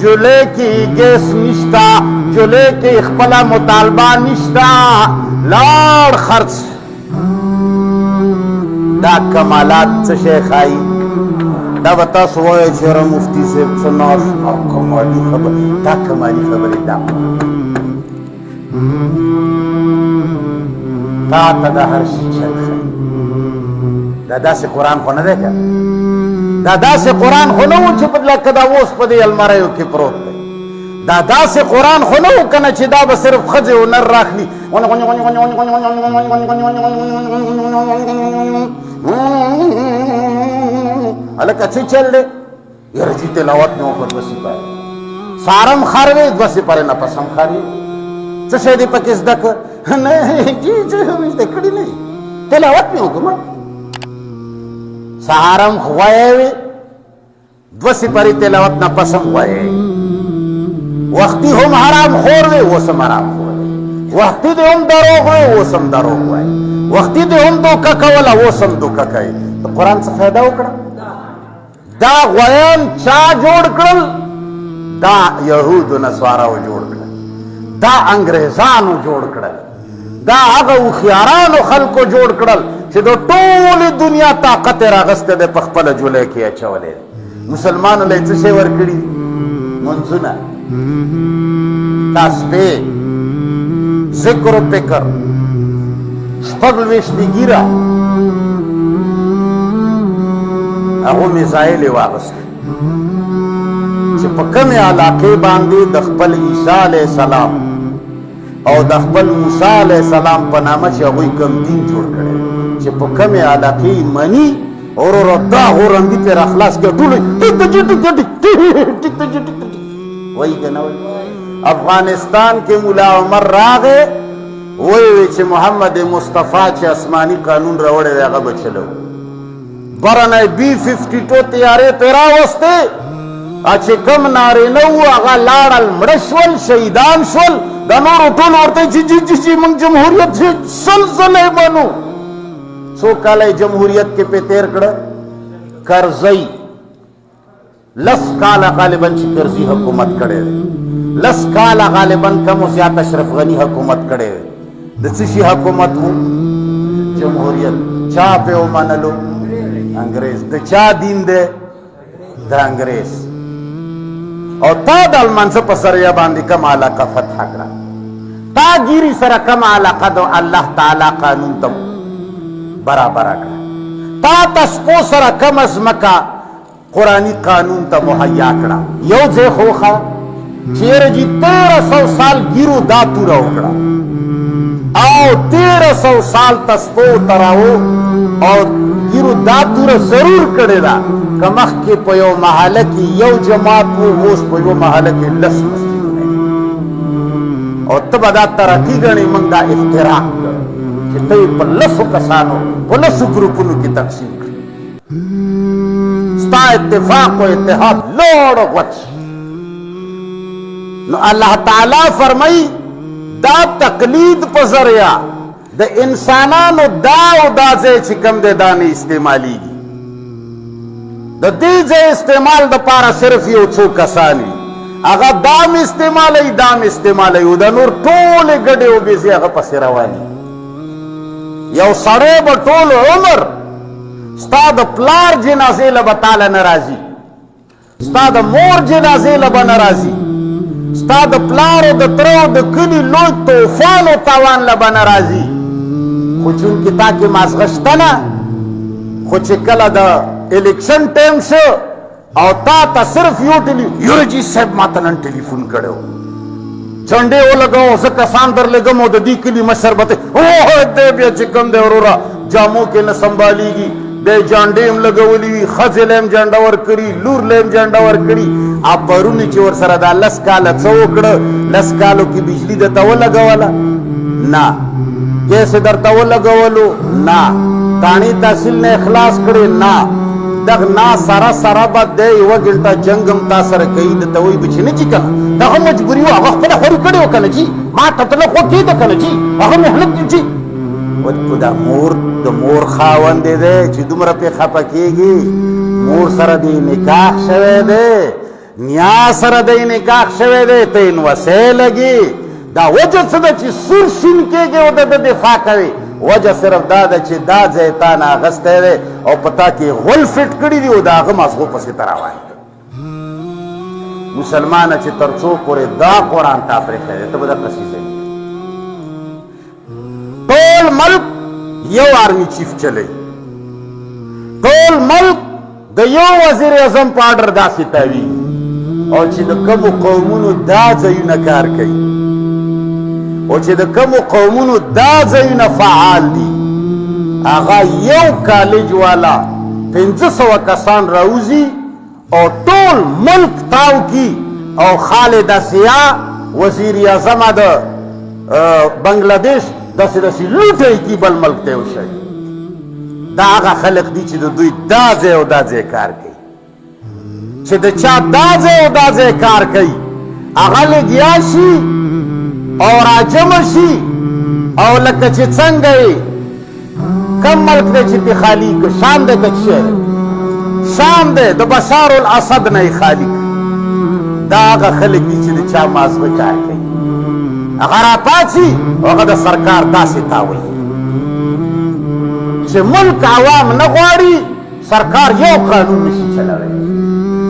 जोले की गैस निश्ता जोले की इखपला मुतालबा निश्ता लाड़ खर्च दा कमालात से शेखाई दा बता सोए शेर मुफ्ती से सुना कमाली खबर दा कमाली खबर दा ता तदा हर शिक्षक है दादा से कुरान को न देखा दादा से कुरान हो न वो छुपला कदा वो उस पदे अलमारे के प्रोत है दादा से कुरान हो न वो कना चिदा बस सिर्फ खजे वो नर राखली अलग अच्छी चल दे ये रजी तिलावत में ऊपर बसी पाए सारम खारवे बसी पारे ना पसम खारी चशेदी पकिस दक नहीं जी जी हमें देखड़ी नहीं तिलावत में हुक्म सहारम हुआए बसी पारी तिलावत ना पसम हुआए वक्ती हम हराम खोर वे वो सम हराम हुए वक्ती दे हम दरो हुए वो सम दरो हुए वक्ती दे हम दो ककवला वो सम दो ककाई तो कुरान से फायदा उकड़ा दा वयन चा जोड़ कर दा यहूद नस्वारा वो जोड़ कर दा अंग्रेजानो जोड़ कर दा आगा उखियारानो खल को जोड़ कर दो टोली दुनिया ताकत रागस्ते दे पखपल जुले की अच्छा वाले मुसलमान ले चशे वरकड़ी मंजुना तास्पे जिक्र पे कर स्पगलवेश गिरा अगो मिसाइल वागस्ते पकम इलाके बांधे दखपल ईसा अलैहिस्सलाम और दखपल मूसा अलैहिस्सलाम पनामा कोई कम दिन छोड़ करे पकम इलाके मनी और रद्दा हो रंगी तेरा खलास के टूले वही कहना अफगानिस्तान के मुला उमर रागे वही मोहम्मद मुस्तफा चे आसमानी कानून रवड़े वेगा बचलो बरना B-52 तैयारे तेरा वस्ते अच्छे कम नारे नऊ आगा लाड़ल मड़श्वल शहीदान शवल दनोर उठोल औरते जी मंग जमहूरियत से सलसले बनो सो काले जमहूरियत के पे तेर कड़ करजई लस काला गालिबन करजी हुकूमत करे लस काला गालिबन कम या तशरफ गनी हुकूमत करे दसी हुकूमत हो जमहूरियत चा पे ओ मानलो अंग्रेज द चा दीन दे द अंग्रेज और ता दल मन से पसरिया बांधी कमाला का फतह करा ता गिरी सरा कमाला का दो अल्लाह ताला कानून तम बराबर करा ता तस्पो सरा कम मका कुरानी कानून तम मुहैया करा यो जे खोखा चेर जी 1300 साल गिरो दातू रहोगड़ा आओ 1300 साल तस्पो तराओ और गिरो दातूर जरूर करेला कमख के पयो महल की यो जमात वो होश पयो महल के लस मस्जिद और तब अदा तरक्की गणी मंगा इफ्तिराक چې ته یې په لسو کسانو په لسو ګروپونو کې تقسیم کړي ستا اتفاق و اتحاد لوړ غوڅ نو الله تعالی فرمای دا تقلید په ذریعہ د انسانانو دا او دا ځای چې کوم دی دا نه استعمالیږي د دې ځای استعمال دپاره صرف یو څو کسان وي هغه دام استعمالوي دام استعمالوي او د نور ټولې ګډې اوبېزې هغه پسې رواني یو سړی به ټول عمر ستا د پلار جنازې له به تاله نه راځي ستا د مور جنازې له به نه راځي ستا د پلار او د تره او د کلي لوی طوفان او تاوان له به نه راځي خو چونکې تا کې مازغه شته نه خو چې کله د الیکشن ټایم شو او تا ته صرف یورجي صاحب ما ته نن ټلیفون کړی و جنډې ولګوو زه کسان درلېږم او د دې کلي مشر به اوه دی بیا چې کوم دی وروره جامو کې نه سنبالیږي دی جانډې هم لګولي وي ښځې له هم جنډه ورکړي لور له هم جنډه ورکړي پرونې چې ورسره دا 10 کاله څه وکړه 10 کالو کې بجلي درته ولګوله نه ګیس یې درته ولګولو نه تاڼې تحصیل نه اخلاص کړې نه دغه نا سره سره به دی یوه ګنټه جنګ هم تا سره کوي درته وایي به چې نه جي که نه دغه مجبوري وه هغه خپله خوري کړې وه که نه جي ما ته تله خو کېده که نه جي هغه محنت دی جي دا مور د مور خاوند دی چې دومره پې خفه کېږي مور سره دی نکاح شوی دی نیا سره دی نکاح شوی دی ته یې نوسی لګي دا وجه څه ده چې سور شین کېږي او د دفاع کوي وجه صرف دا ده چې دا ځای تا نه اخیستی دی او په تا کې غول فټ کړي دي او د هغه مازغو پسې ته روان دي مسلمانه چې تر څو پورې دا قرآن تا پرېښی دی ته به دقسې ځای ټول ملک یو آرمی چیف چلی ټول ملک د یو وزیر اعظم په آرډر داسې تاوي او چې د کومو قومونو دا ځایونه کار کوي او چې د کومو قومونو دا ځایونه فعال دي هغه یو کالج والا 500 کسان راوځي او ټول ملک تاو کی او خالد ضیاء وزیر اعظم د بنگلادیش داسې لوټی کی بل ملک ته وشي دا هغه خلق دي چې د دوی دا ځای او دا ځای کار کوي چې د چا دا ځای او دا ځای کار کوي هغه لګیا شي او راجمع شي او لکه چې څنګه یې کم ملک دی چې پې خالي که شام دی که څه شام دی د بشار الاسد نه یې خالي دا هغه خلک دي چې د چا مازغه کار کوي هغه راپاڅي او هغه د سرکار داسې تاوي چې ملک عوام نه غواړي سرکار یو قانون نشي چلولی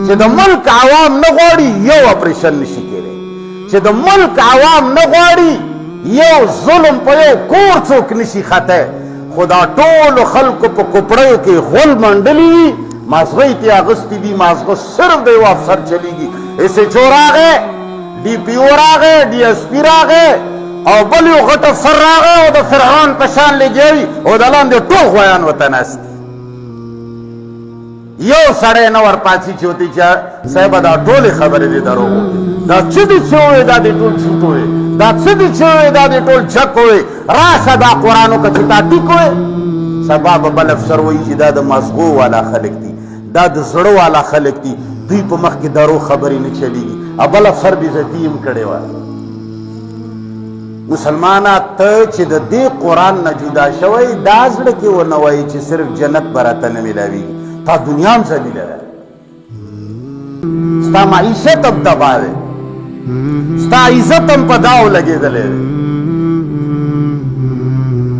چې د ملک عوام نه غواړي یو اپریشن نشي کېدی چې د ملک عوام نه غواړي یو ظلم په یو کور څوک نشي خطی خو دا ټولو خلکو په کوپړیو کې غول منډلي وي مازغه یې ترې اخیستي دي مازغه صرف د یو افسر چلیږي ایس ایچ او راغی ډي پي او راغی ډي ایس پي راغی او بل یو غټ افسر راغی او د فرعون په شان لګیا وي او د لاندې ټول غویان ورته ناست دي یو سړی نه ورپاڅي چې ورته چې صاحبه دا ټولې خبرې دي دروغ دا څه دي چې ووایې دا دې ټول جھوټ ووایې دا څه دي چې ووایې دا دې ټول جک ووایې راشه دا قرآن وکړه چې تا ټیک ووایې سبا به بل افسر وایي چې دا د مازغو والا خلک دي دا د زړه والا خلک دي دوی په مخ کې دروغ خبرې نه چلیږي او بل افسر بېزتي هم کړې وه مسلمانه ته چې د دې قرآن نه جدا شوی دا زړه کې ونه وایي چې صرف جنت به راته نه میلاویږي تا دنیا هم ذلیله ده ستا معیشت هم تباه دی ستا عزت هم په داو لګېدلی دی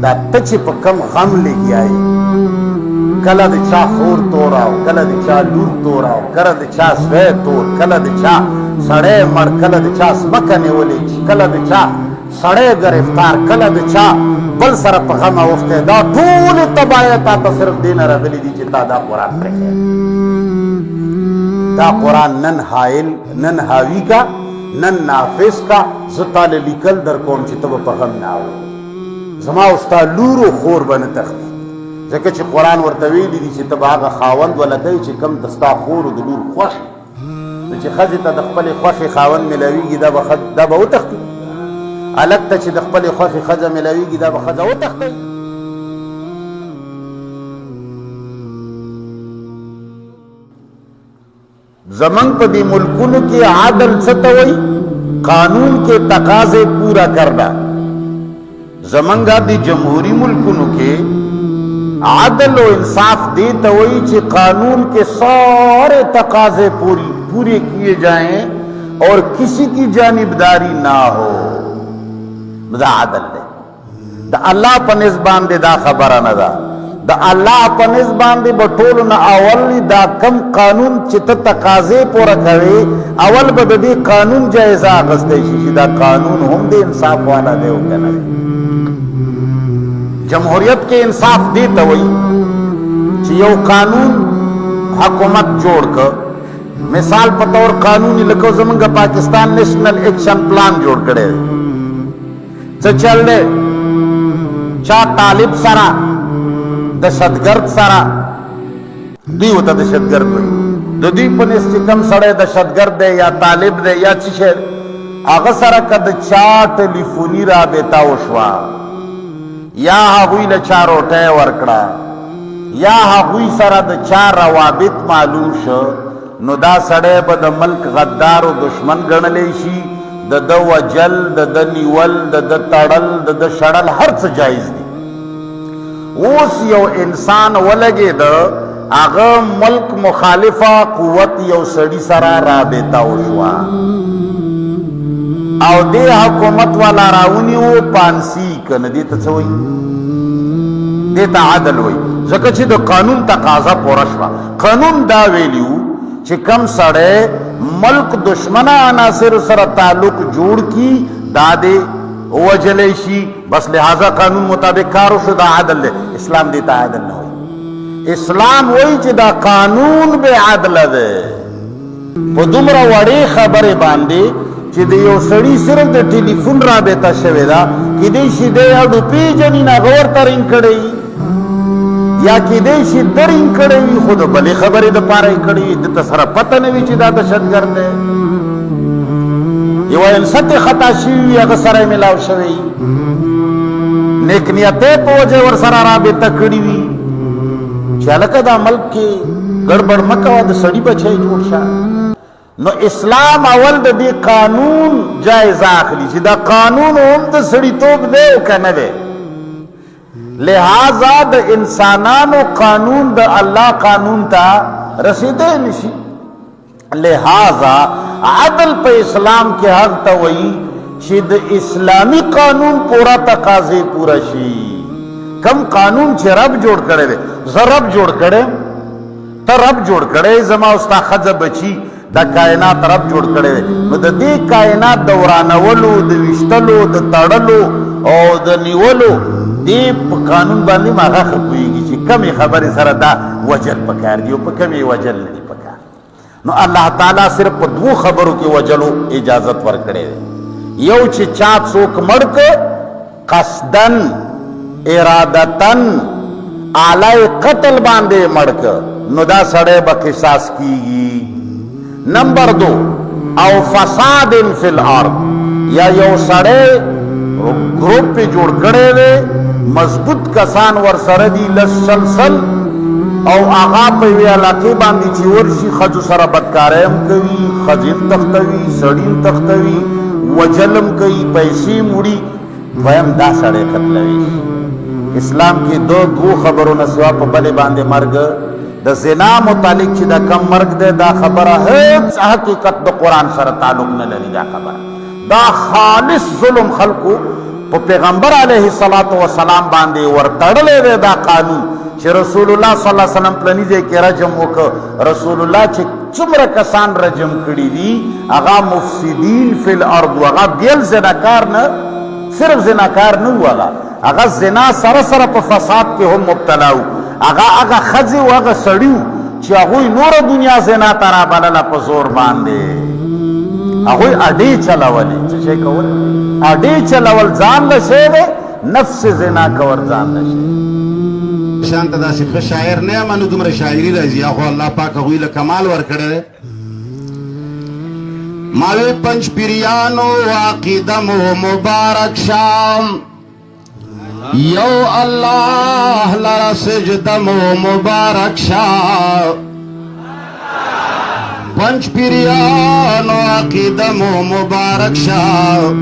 دا ته چې په کم غم لګیا یې کله د چا خور توراو کله د چا لور توراو کله د چا سوی تور کله د چا سړی مړ کله د چا ځمکه نیولې کله د چا سړی گرفتار کله د چا بل سره په غم اوښتی دا ټولې تباهۍ تا ته صرف دې نه راغلي دي چې تا دا قرآن پرېښی دا قرآن نن حایل نن حاوي کا نن نافذ کا زه تاله لیکل در کوم چې ته به په غم نه اورې زما او ستا لور و خور به نه تښتي ځکه چې قرآن ورته ویلي دي چې ته به هغه خاوند ولګوي چې کوم د ستا خور و د لور خوښ نو چې ښځې ته د خپلې خوښې خاوند میلاویږي دا به وتښتي هلک ته چې د خپلې خوښې ښځه میلاویږي دا به ښځه وتښتوي زمنگ پا دی ملکونو کی عادل ستوئی قانون کے تقاضے پورا کرنا زمنگا دی جمہوری ملکونو کے عدل و انصاف دیتا ہوئی چی قانون کے سارے تقاضے پورے کیے جائیں اور کسی کی جانبداری نہ ہو دا عدل دے دا اللہ پا نزبان دے دا خبرہ نہ دا اللہ پا نزبان دے بطولو نا اولی دا کم قانون چی تقاضے پورا کرے اول با دے قانون جائزہ آغستے شیشی دا قانون ہم دے انصاف والا دے ہو کہنا دے جمہوریت کے انصاف دیتا ہوئی چی یو قانون حکومت جوڑ کر مثال پتور قانونی لکو زمانگا پاکستان نیشنل ایکشن پلان جوڑ کرے چل دے چاہ طالب سرا دشتگرد سرا دی ہوتا دشتگرد ہوئی دی پنیس چکم سڑے دشتگرد دے یا طالب دے یا چیشے آغا سرا کد چاہ ٹیلیفونی رابطہ وشوا یا هغوی له چا روټۍ ورکړه یا هغوی سره د چا روابط معلوم شو نو دا سړی به د ملک غدار و دشمن ګڼلی شي د ده وجل د ده نیول د ده تړل د ده شړل هر څه جایز دي اوس یو انسان ولګېده هغه ملک مخالفه قوت یو سړي سره رابطه وشوه او دے حکومت والا راونی و پانسی کن دیتا چوئی دیتا عدل وئی زکر چی دا قانون تقاضا پورشوا قانون دا ویلیو چی کم سڑے ملک دشمنہ عناصر سر تعلق جوڑ کی دا دے وجلیشی بس لہذا قانون مطابق کارو شو دا عدل دے اسلام دیتا عدل نہ ہوئی اسلام وئی چی دا قانون بے عدل دے پا دمرا وڑی خبر باندے چې د یو سړي صرف د ټلیفون رابطه شوې ده کیدای شي دی اډو پیژني نه هغه ورته رینګ کړی یا کیدای شي ده رینګ کړی وي خو د بلې خبرې دپاره یې کړی وي دته سره پته نه وي چې دا دهشتګرد دی یوه انسټ یې خطا شوي وي هغه سره یې ملاو شوی نیک نیتۍ په وجه ورسره رابطه کړي وي چې هلکه دا ملک کې ګړبړ مه کوه د سړي بچی جوړ شه نو اسلام اول د دې قانون جایز اخلي چې دا قانون هم د سړیتوب دی او که نه دی لہذا د انسانانو قانون د الله قانون ته رسیدی نشي لہذا عدل په اسلام کې حق ته وایي چې د اسلامی قانون پورا تقاضے پورا شي کم قانون چې رب جوړ کړی دی زه رب جوړ کړی ته رب جوړ کړی زما ستا ښځه بچي دا کائنات رب جوړ کړی نو د دې کائنات د ورانولو د ویشتلو د تړلو او د نیولو دې په قانون باندې ما هغه ښه پوهېږي چې کمې خبرې سره دا وجل پکار دي او په کمې وجل نه دي پکار نو الله تعالی صرف په دوو خبرو کې وجلو اجازت ورکړی دی یو چې چا څوک مړ که قصدن ارادتن اعلی قتل باندې مړ که نو دا سړی به قصاص کیږي نمبر 2 او فساد فی الارض یا یو سڑے گروپ پہ جوڑ کڑے وے مضبوط کسان ور سره دی لسلسل او آغا پہ وی علاقے باندی چی ورشی خجو سره بدکاریم کوي خجین تختوی سڑین تختوی وجلم کوي پیسی موڑی ویم دا سڑے قتلوی اسلام کی دو خبروں نسوا پہ بلے باندے مرگ د زنا متعلق چې دا کم مرګ دی دا خبره هیڅ حقیقت د قرآن سره تعلق نه لري دا خبره دا خالص ظلم خلقو په پیغمبر علیه الصلاة والسلام باندې ورتړلی دی دا قانون چې رسول الله صلی الله علیه وسلم پلني ځای کې رجم وکړ رسول الله چې څومره کسان رجم کړي دي هغه مفسدین فی الارض هغه بیل زناکار نه صرف زناکار نه و هغه زنا سره سره په فساد کې هم مبتلا و هغه خزی و هغه سړیو چې هغوی نور دنیا زنا ته رابلله په زور باندې هغوی اډې چلولې څه شی کول اډې چلول ځان له شی دی نفس زنا کول ځان له شی شانته داسې ښه شاعر نه یم نو دومره شاعري راځي خو الله پاک هغوی له کمال ورکړی دی ما وی پنج پیریانو عقیده مو مبارک شام یو اللہ لرا سجدم و مبارک شاہ پنج پیریانو عقیده مو مبارک شاه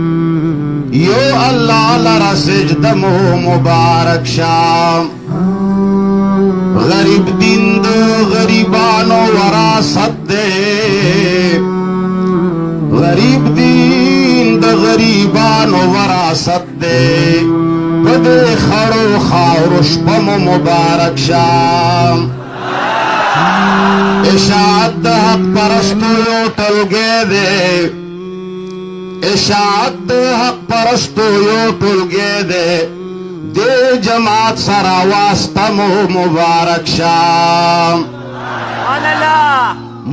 یو الله لرا سجده مو مبارک شاه غریب دین د غریبانو وراثت دی غریب دین د غریبانو وراثت دی په دې خړو خاورو شپه مو مبارک شاه اشاعت د حق پرستو یو ټولګی دی اشاعت د حق پرستو یو ټولګی دی دې جماعت سره واسطه مو مبارک شاه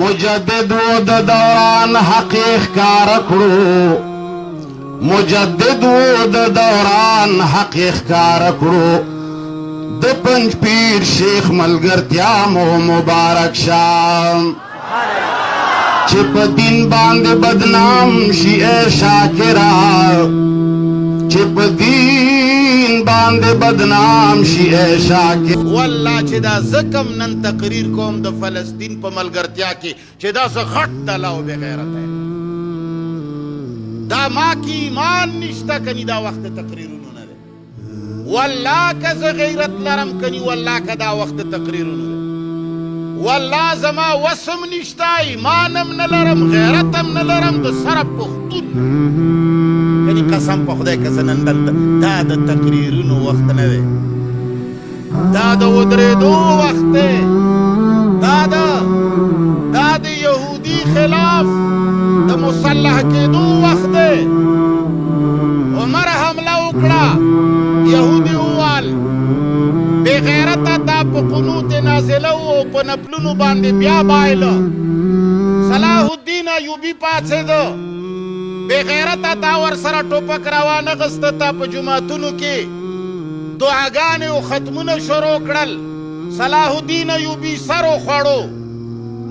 مجدد و د دوران حق ښکاره کړو مجدد و د دوران حق ښکاره کړو د پنج پیر شیخ ملګرتیا مو مبارک شاه چې په دین باندې بدنام شي ای شاکرا چې په دین باندې بدنام شي ای شاکر والله چې دا زکم نن تقریر کوم د فلسطین په ملګرتیا کې چې دا څه غټ دلاو بې غیرته دا ما کې ایمان نشته کني دا وخت تقریرونو نه دی والله که زه غیرت لرم کني والله که دا وخت تقریرونو دی والله زما وسم نشته ایمانم نه لرم غیرتم نه لرم د سره پښتون یعنی قسم په خدای که زه نن دلته دا د تقریرونو وخت نه دی دا د ودرېدو وخت دی دا د یهودي خلاف د مسلح کېدو وخت دی عمر حمله وکړه یهودي ووال بې غیرته دا په قنوت نازله و او په نفلونو باندې بیا بایله صلاح الدین ایوبي پاڅېده بې غیرته تا ورسره ټوپک راوانغسته تا په جوماتونو کې دعاګانې او ختمونه شروع کړل صلاح الدین ایوبي سر وخوړو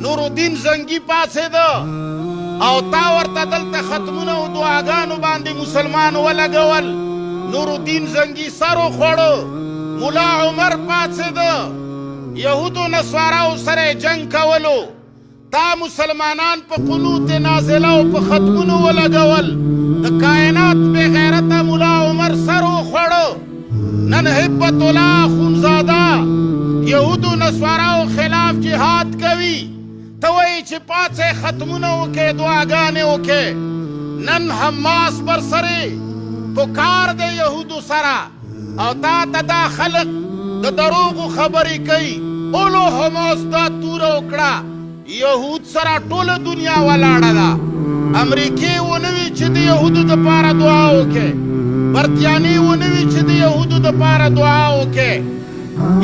نورالدین زنګي پاڅېده او تا ورته دلته ختمونه او دعاګانو باندې مسلمان ولګول نورالدین زنګي سر وخوړو ملا عمر پاڅېده یهودو نصاراو سره جنگ کولو تا مسلمانان په قنوت نازله او په ختمونو ولګول د کائنات بې غیرته ملا عمر سر وخوړو نن هبت الله خونزاده یهودو نصاراو خلاف جهاد کوي ته وایي چې پاڅې ختمونه وکې دعاګانې وکې نن حماس برسرې په کار د یهودو سره او تا ته دا خلق د دروغو خبرې کوي اولو حماس دا توره وکړه یهود سره ټوله دنیا ولاړه ده امریکې ونه وي چې د یهودو دپاره دعا وکې برتیانې ونه وي چې د یهودو دپاره دعا وکې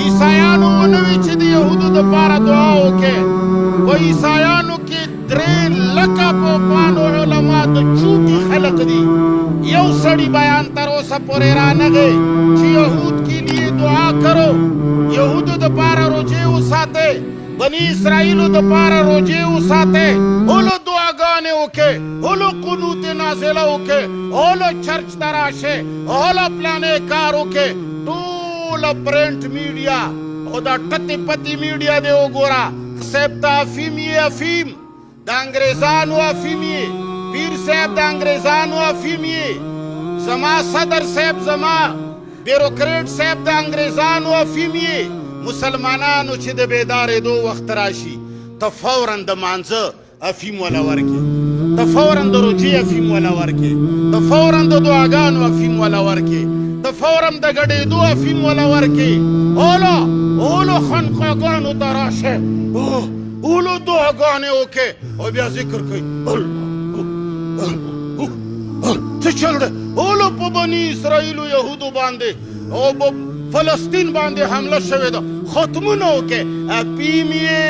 عیسایانو ونه وي چې د یهودو دپاره دعا وکې په عیسایانو کې 3 لکه پوپانو علما د چوټي خلق دي یو سړي بیان تر اوسه پورې رانغی چې یهود کے لیے دعا کرو یهودو دپاره روجې وساتئ بنی اسرائیلو دپاره روجې وساتئ هولو دعاګانې وکړئ هولو قنوت نازله وکړئ هولو چرچ ته راشئ هولو پلانې کار وکړئ ټوله پرنټ میډیا او دا ټتې پتې میډیا دی وګوره صاحب ته افیم یې افیم د انګریزانو افیم یې پیر صاحب د انګریزانو افیم یې زما صدر صاحب زما بیروکریټ صاحب د انګریزانو افیم یې مسلمانانو چې د بیدارېدو وخت راشي ته فوراً د مانځه افیم وله ورکې ته فوراً د روجې افیم وله ورکې ته فوراً د دعاګانو افیم وله ورکې ته فوراً د ګډېدو افیم وله ورکې اولو خانقاګانو ته راشه اولو دعاګانې وکړې او بیا ذکر کوي څه چل دی اولو په بني اسرائیلو یهودو باندې او په فلسطین باندې حمله شوې ده ختمونه وکړې اپیم یې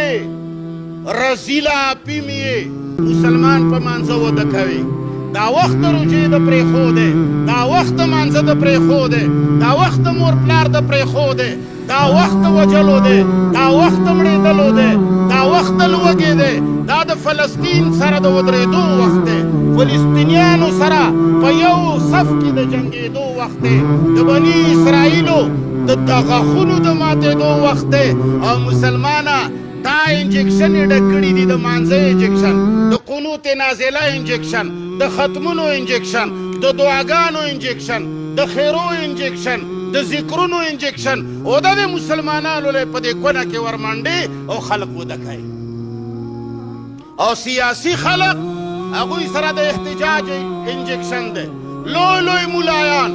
رزیله اپیم یې مسلمان په مانځه وده کوي دا وخت د روجې د پرېښودې دا وخت د مانځه د پرېښودې دا وخت د مور پلار د پرېښودې دا وخت د وجلو دی دا وخت د مړېدلو دی دا وخت د لوږې دی دا د فلسطین سره د ودرېدو وخت دی فلسطینیانو سره په یو صف کې د جنګېدو وخت دی د بني اسرائیلو د غاښونو د ماتېدو وخت دی او مسلمانه تا دا انجکشن یې ډک کړي دي، د مانځه انجکشن، د قنوت نازله انجکشن، د ختمونو انجکشن، د دعاګانو انجکشن، د خیرو انجکشن، د ذکرونو انجکشن، او دا د مسلمانانو له په دې کونه کې ورمنډي او خلق ودکای. او سیاسی خلق هغوی سره د احتجاج انجکشن دی. لوی لوی ملایان،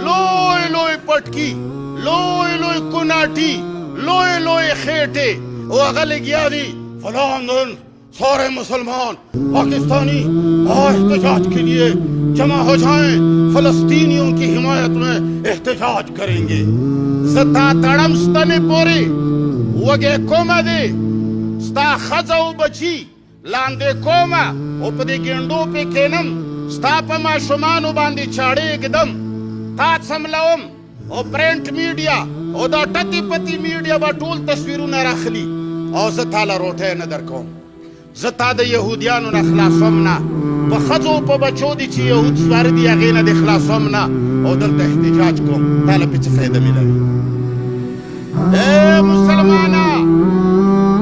لوی لوی پټکی، لوی لوی کناټي، لوی لوی خیټې، او هغه لګیا دي فلان دن سارے مسلمان پاکستانی احتجاج کے لیے جمع ہو جائیں، فلسطینیوں کی حمایت میں احتجاج کریں گے. ستا تڑم ستنے پوری وگے کوما دے ستا خزا و بچی لاندے کوما او پدی گنڈو پہ کینم ستا پا ماشمانو باندی چاڑے اگدم تات سملوم او پرنٹ میڈیا او دا ٹتی پتی میڈیا با ټول تصویرونه راخلی او زه تاله روټۍ نه درکوم. زه تا د یهودیانو نه خلاصوم نه، په ښځو په بچو دي چې یهود سواره دي هغې نه دې خلاصوم نه، او دلته احتجاج کوم. تاله پې څه فایده میلوي؟ مسلمانه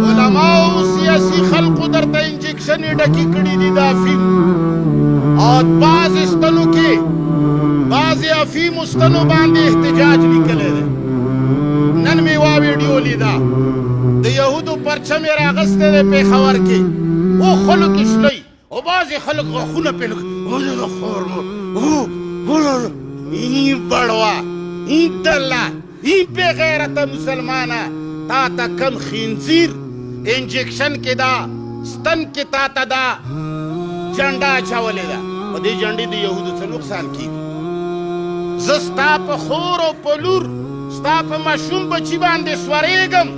علماو سیاسي خلقو درته انجکشن یې ډکې کړي دي د افیم، او بعضې ستنو کې بعضې افیمو ستنو باندې احتجاج لیکلی دی. نن مې وا ویډیو لیده، د یهودو پرچم یې راغستی دی پېښور کې، او خلک یې شلوي، او بعضې خلک غاښونه پرې این بړوه، این دله، این بې غیرته مسلمانه، تا ته کم خنزیر انجکشن کې دا ستن کې تا ته دا جنډه اچولې ده، په دې جنډې د یهودو څه نقصان کېږي؟ زه ستا په خور او په لور ستا په ماشوم بچي باندې سورېږم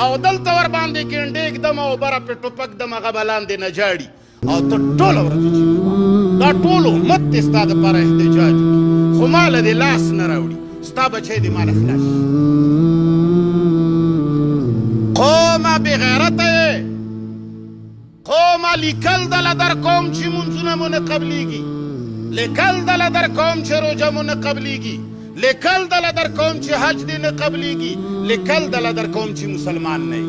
او دلته ور باندې ګنډې ږدم او بره پې ټوپک دم، هغه به لاندې نه جاړي، او ته ټوله ورځ چیغې وهه. دا ټول امت دې ستا دپاره احتجاج وکړي، خو ما له دې لاس نه راوړي، ستا بچی دې ما نه خلاص شي. قومه بېغیرته یې، قومه لیکل دله در کوم چې مونځونه مو نه قبلیږي، لیکل دله در کوم چې روژه مو نه قبلیږي، لیکل دله در کوم چې حج دې نه قبلیږي، لیکل دله در کوم چې مسلمان نه یې.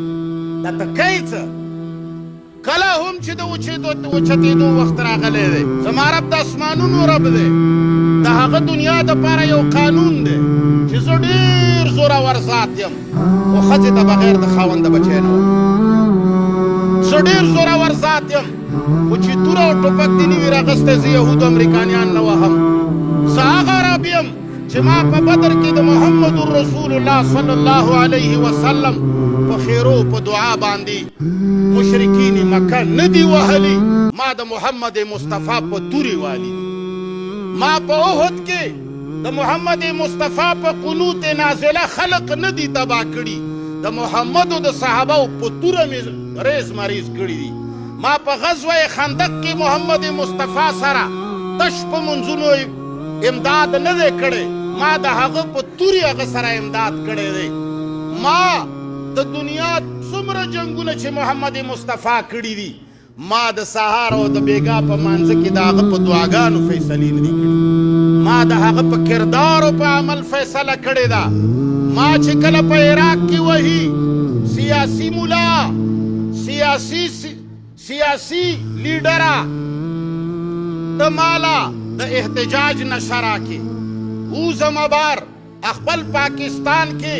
دا ته کوې څه؟ کله هم چې د اوچتېدو وخت راغلی دی، زما رب د اسمانونو رب دی، د هغه دنیا دپاره یو قانون دی چې زه ډېر زورور ذات یم، خو ښځې ته بغیر د خاونده بچی نه وم. زه ډېر زورور ذات یم، خو چې توره او ټوپک دې نه وي راغستی، زه یهودو امریکانیان نه وهم. زه هغه رب یم چې ما په بدر کې د محمد رسول الله صلی الله علیه وسلم په خیرو په دعا باندې مشرکین مکه نه دي وهلي، ما د محمد مصطفی په تورې والي دي. ما په احد کې د محمد مصطفی په قنوت نازله خلق نه دي تباه کړي، د محمد او د صحابه په توره مې ریز مریض کړي دي. ما په غزوه خندق کې محمد مصطفی سره تش په منځونو امداد نه دی کړی، ما د هغه په تورې هغه سره امداد کړی دی. ما د دنیا څومره جنګونه چې محمد مصطفی کړي دي، ما د سهار او د بیګا په مانځه کې د هغه په دعاګانو فیصلې نه دي کړي، ما د هغه په کردار او په عمل فیصله کړې ده. ما چې کله په عراق کې وهي سیاسي ملا، سیاسي لیډره د مالا د احتجاج نشه راکې، اوزم بار خپل پاکستان کې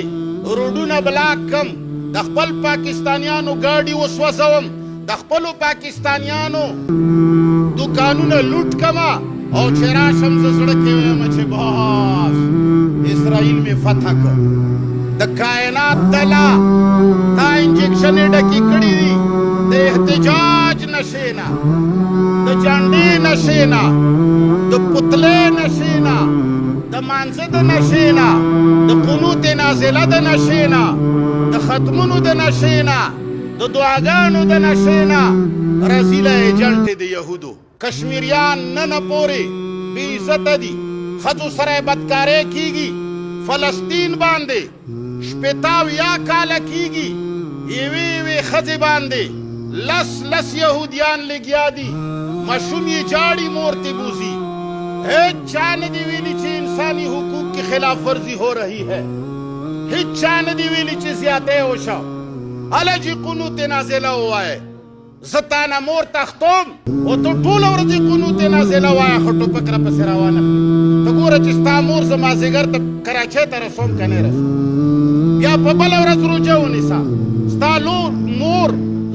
روډونه بلاک کم، د خپل پاکستانیانو ګاډي وسوځوم، د خپلو پاکستانیانو دوکانونه لوټ کما، او چې راشم زه زړه کې ویم چې بس اسرائیل مې فتح کړ. د کائنات دله دا انجکشن یې ډکې کړي دي د احتجاج نشې نه، د جنډې نشې نه، د پتلې نشې نه، د مانځه د نشې نه، د قنوت نازله د نشې نه، د ختمونو د نشې نه، د دعاګانو د نشې نه. رزیله ایجنټ د یهودو کشمیریان نن پورې بې عزته دي، ښځو سره یې بدکارۍ کېږي، فلسطین باندې شپېته کاله کېږي یوې ښځې باندې لس یهودیان لګیا دي، ماشوم یې جاړي، مور ته بوزي. هیچ چا نه دی ویلي چې انسانی حقوق کی خلاف ورزی ہو رہی ہے، هیچ چا نه دی ویلي چې زیاتۍ وشو. اله چې قنوت نازله ووایه زه تا نه مور تختوم او ته ټوله ورځ قنوت نازله وایه خو ټوپک راپسې راوانه کړي ته ګوره چې ستا مور زه مازدیګر ته کراچۍ ته رسوم که نه رسوم بیا په بله ورځ روژه ونیسه ستا مور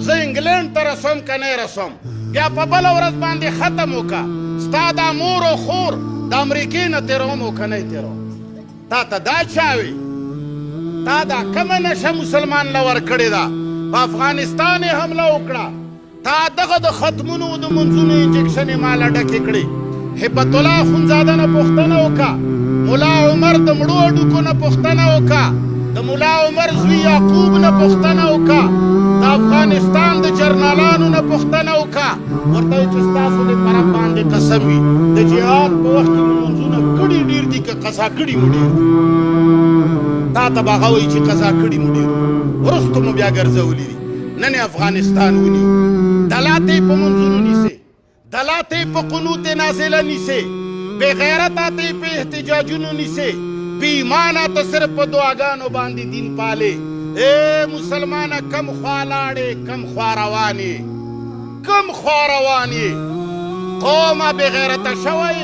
زه انګلینډ ته رسوم که نه رسوم بیا په بله ورځ باندې ختم وکړه ستا دا مور او خور د امریکې نه تېروم او که نه یې تېروم تا ته دا چا وي تا دا کمه نشه مسلمان له ورکړې ده په افغانستان یې حمله وکړه تا دغه د ختمونو د منځونو انجکشن یې ماله ډکې کړې هبت الله خونزاده نه پوښتنه وکړه ملا عمر د مړو هډوکو نه پوښتنه وکړه د ملا عمر زوی یعقوب نه پوښتنه وکړه د افغانستان د جرنالانو نه پوښتنه وکړه ورته وایي چې ستاسو د طرف باندې قسم وي د جهاد په وخت کې مو منځونه کړي ډېر دي که قضا کړي مو ډېر دي تا ته به هغه وایي چې قضا کړي مو ډېر وروستو مو بیا ګرځولي دي نن یې افغانستان ونیو دلاته یې په منځونو نیسې دلاته یې په قنوت نازله نیسې بې غیرته ته یې په احتجاجونو نیسې بې ایمانه ته صرف په دعاګانو باندې دین پالې ای مسلمانه کم خوا لاړې کم خوا روانې کم خوا روانې قومه بې غیرته شوی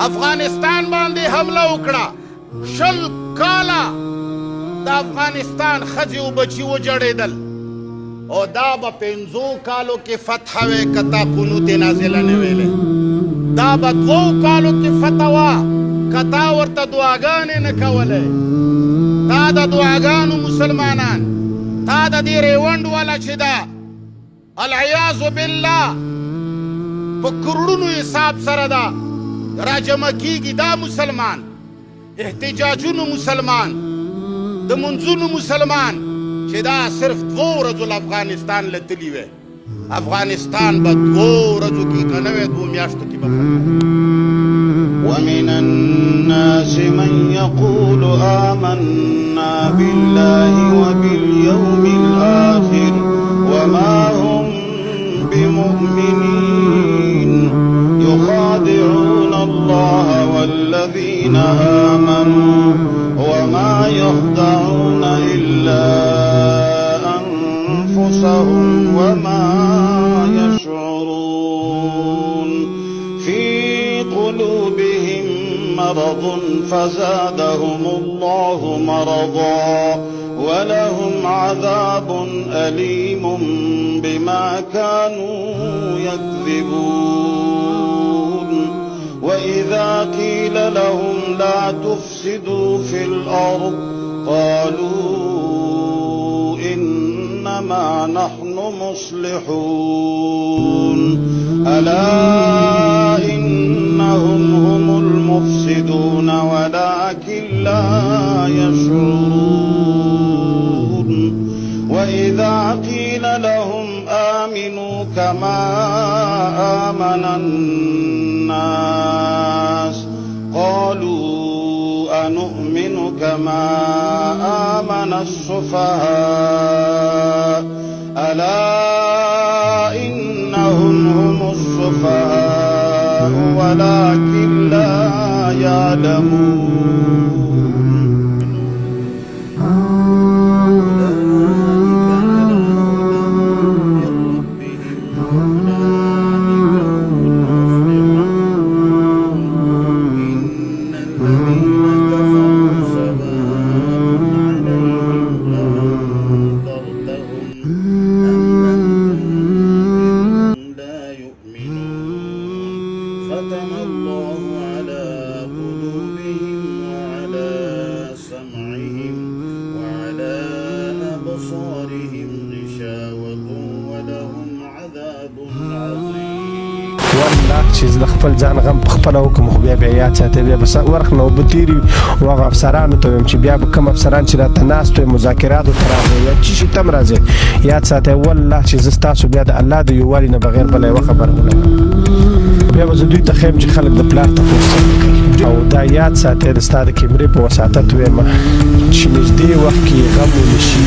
افغانستان باندې حمله وکړه 20 کاله د افغانستان ښځې او بچي وجړېدل او دا به 50 کالو کې فتح وی که تا قنوت نازله نه ویلې دا به 2 کالو کې فتح وه که تا ورته دعاګانې نه کولی تا د دعاګانو مسلمانان تا د دې ریونډ والا چې ده العیاذ بالله په کروڑونو حساب سره ده راجمع کیږي دا مسلمان احتجاجونو مسلمان د منځونو مسلمان چې دا صرف 2 ورځو افغانستان له تلي وی افغانستان به 2 ورځو کې که نه وی 2 میاشتو کې به ومن الناس من يقول آمنا بالله وباليوم الآخر وما هم بمؤمنين يخادعون الله والذين آمنوا وما يخدعون إلا أنفسهم وما يشعرون في قلوبهم مرض فزادهم الله مرضا ولهم عذاب أليم بما كانوا يكذبون وإذا قيل لهم لا تفسدوا في الأرض قالوا إنما نحن مصلحون ألا إنهم هم المفسدون ولكن لا يشعرون وإذا قيل لهم آمنوا كما آمن الناس قالوا أنؤمن كما آمن السفهاء ألا إنهم هم السفهاء ولكن لا يعلمون ختم الله على قلوبهم وعلى سمعهم وعلى أبصارهم غشاوة ولهم عذاب عظيم والله چې د خپل ځان غم په خپل حکم خو بیا یاد ساتي بیا بس ورخ نو بتیری واغ افسرانو ته چې بیا کوم افسران چې راته ناستو مذاکراتو تر یا چې تم راځي یاد ساتي والله چې زستاسو بیا د الله د یووالي نه بغیر بل یو خبر نه بیا به دوی ته خیم چې خلک د پلار ته فرصت کوي او دا یاد ساتي د ستاد کیمرې په وساتت وې ما چې نږدې وخت کې غم ونشي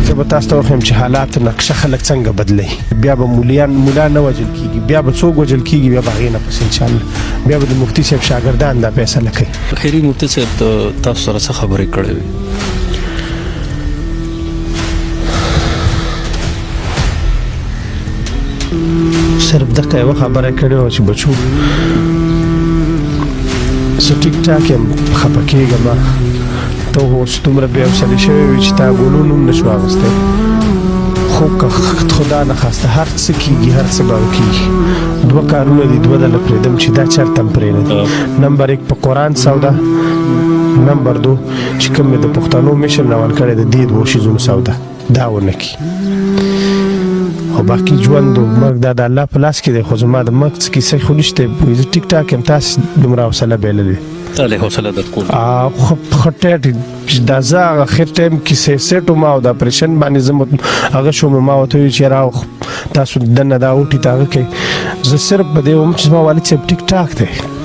زه به تاسو ته وښیم چې حالات نقشه خلک څنګه بدلوي بیا به مولا نه وژل کېږي بیا به څوک وژل کېږي بیا به هغې نه پس انشاءالله بیا به د مفتي صاحب شاګردان دا فیصله کوي خیري مفتي صاحب تاسو سره څه خبرې کړې وي صرف دغه یوه خبره کړې وه چې بچو زه ټیک ټاک یم خفه کېږم ته اوس دومره بې حوصلې شوی وي چې تا ګلون هم نشو اخیستی خو که خدا نخواسته هر څه کېږي هر څه به کېږي 2 کارونه دي 2 ډله پرېږدم چې دا چېرته هم پرېنږدي نمبر 1 په قرآن سودا نمبر 2 چې کوم مې د پښتنو مشر روان کړی د دې 2 شیزونو سودا دا ونه کړي او باقي ژوند او مرګ دا د الله په لاس کې دی خو زما د مرګ څه کیسه خو نشته زه ټیک ټاک یم تاسې دومره حوصله بایللې تاله حوصله در کول خو ښه دا زه هغه اخر ټایم کې سیټ وما او د اپریشن باندې زه هغه شوم ما ورته وویل چې یاره تاسو دننه دا اوټي ته هغه کوئ زه صرف په دې وم چې زما والد صاحب ټیک ټاک دی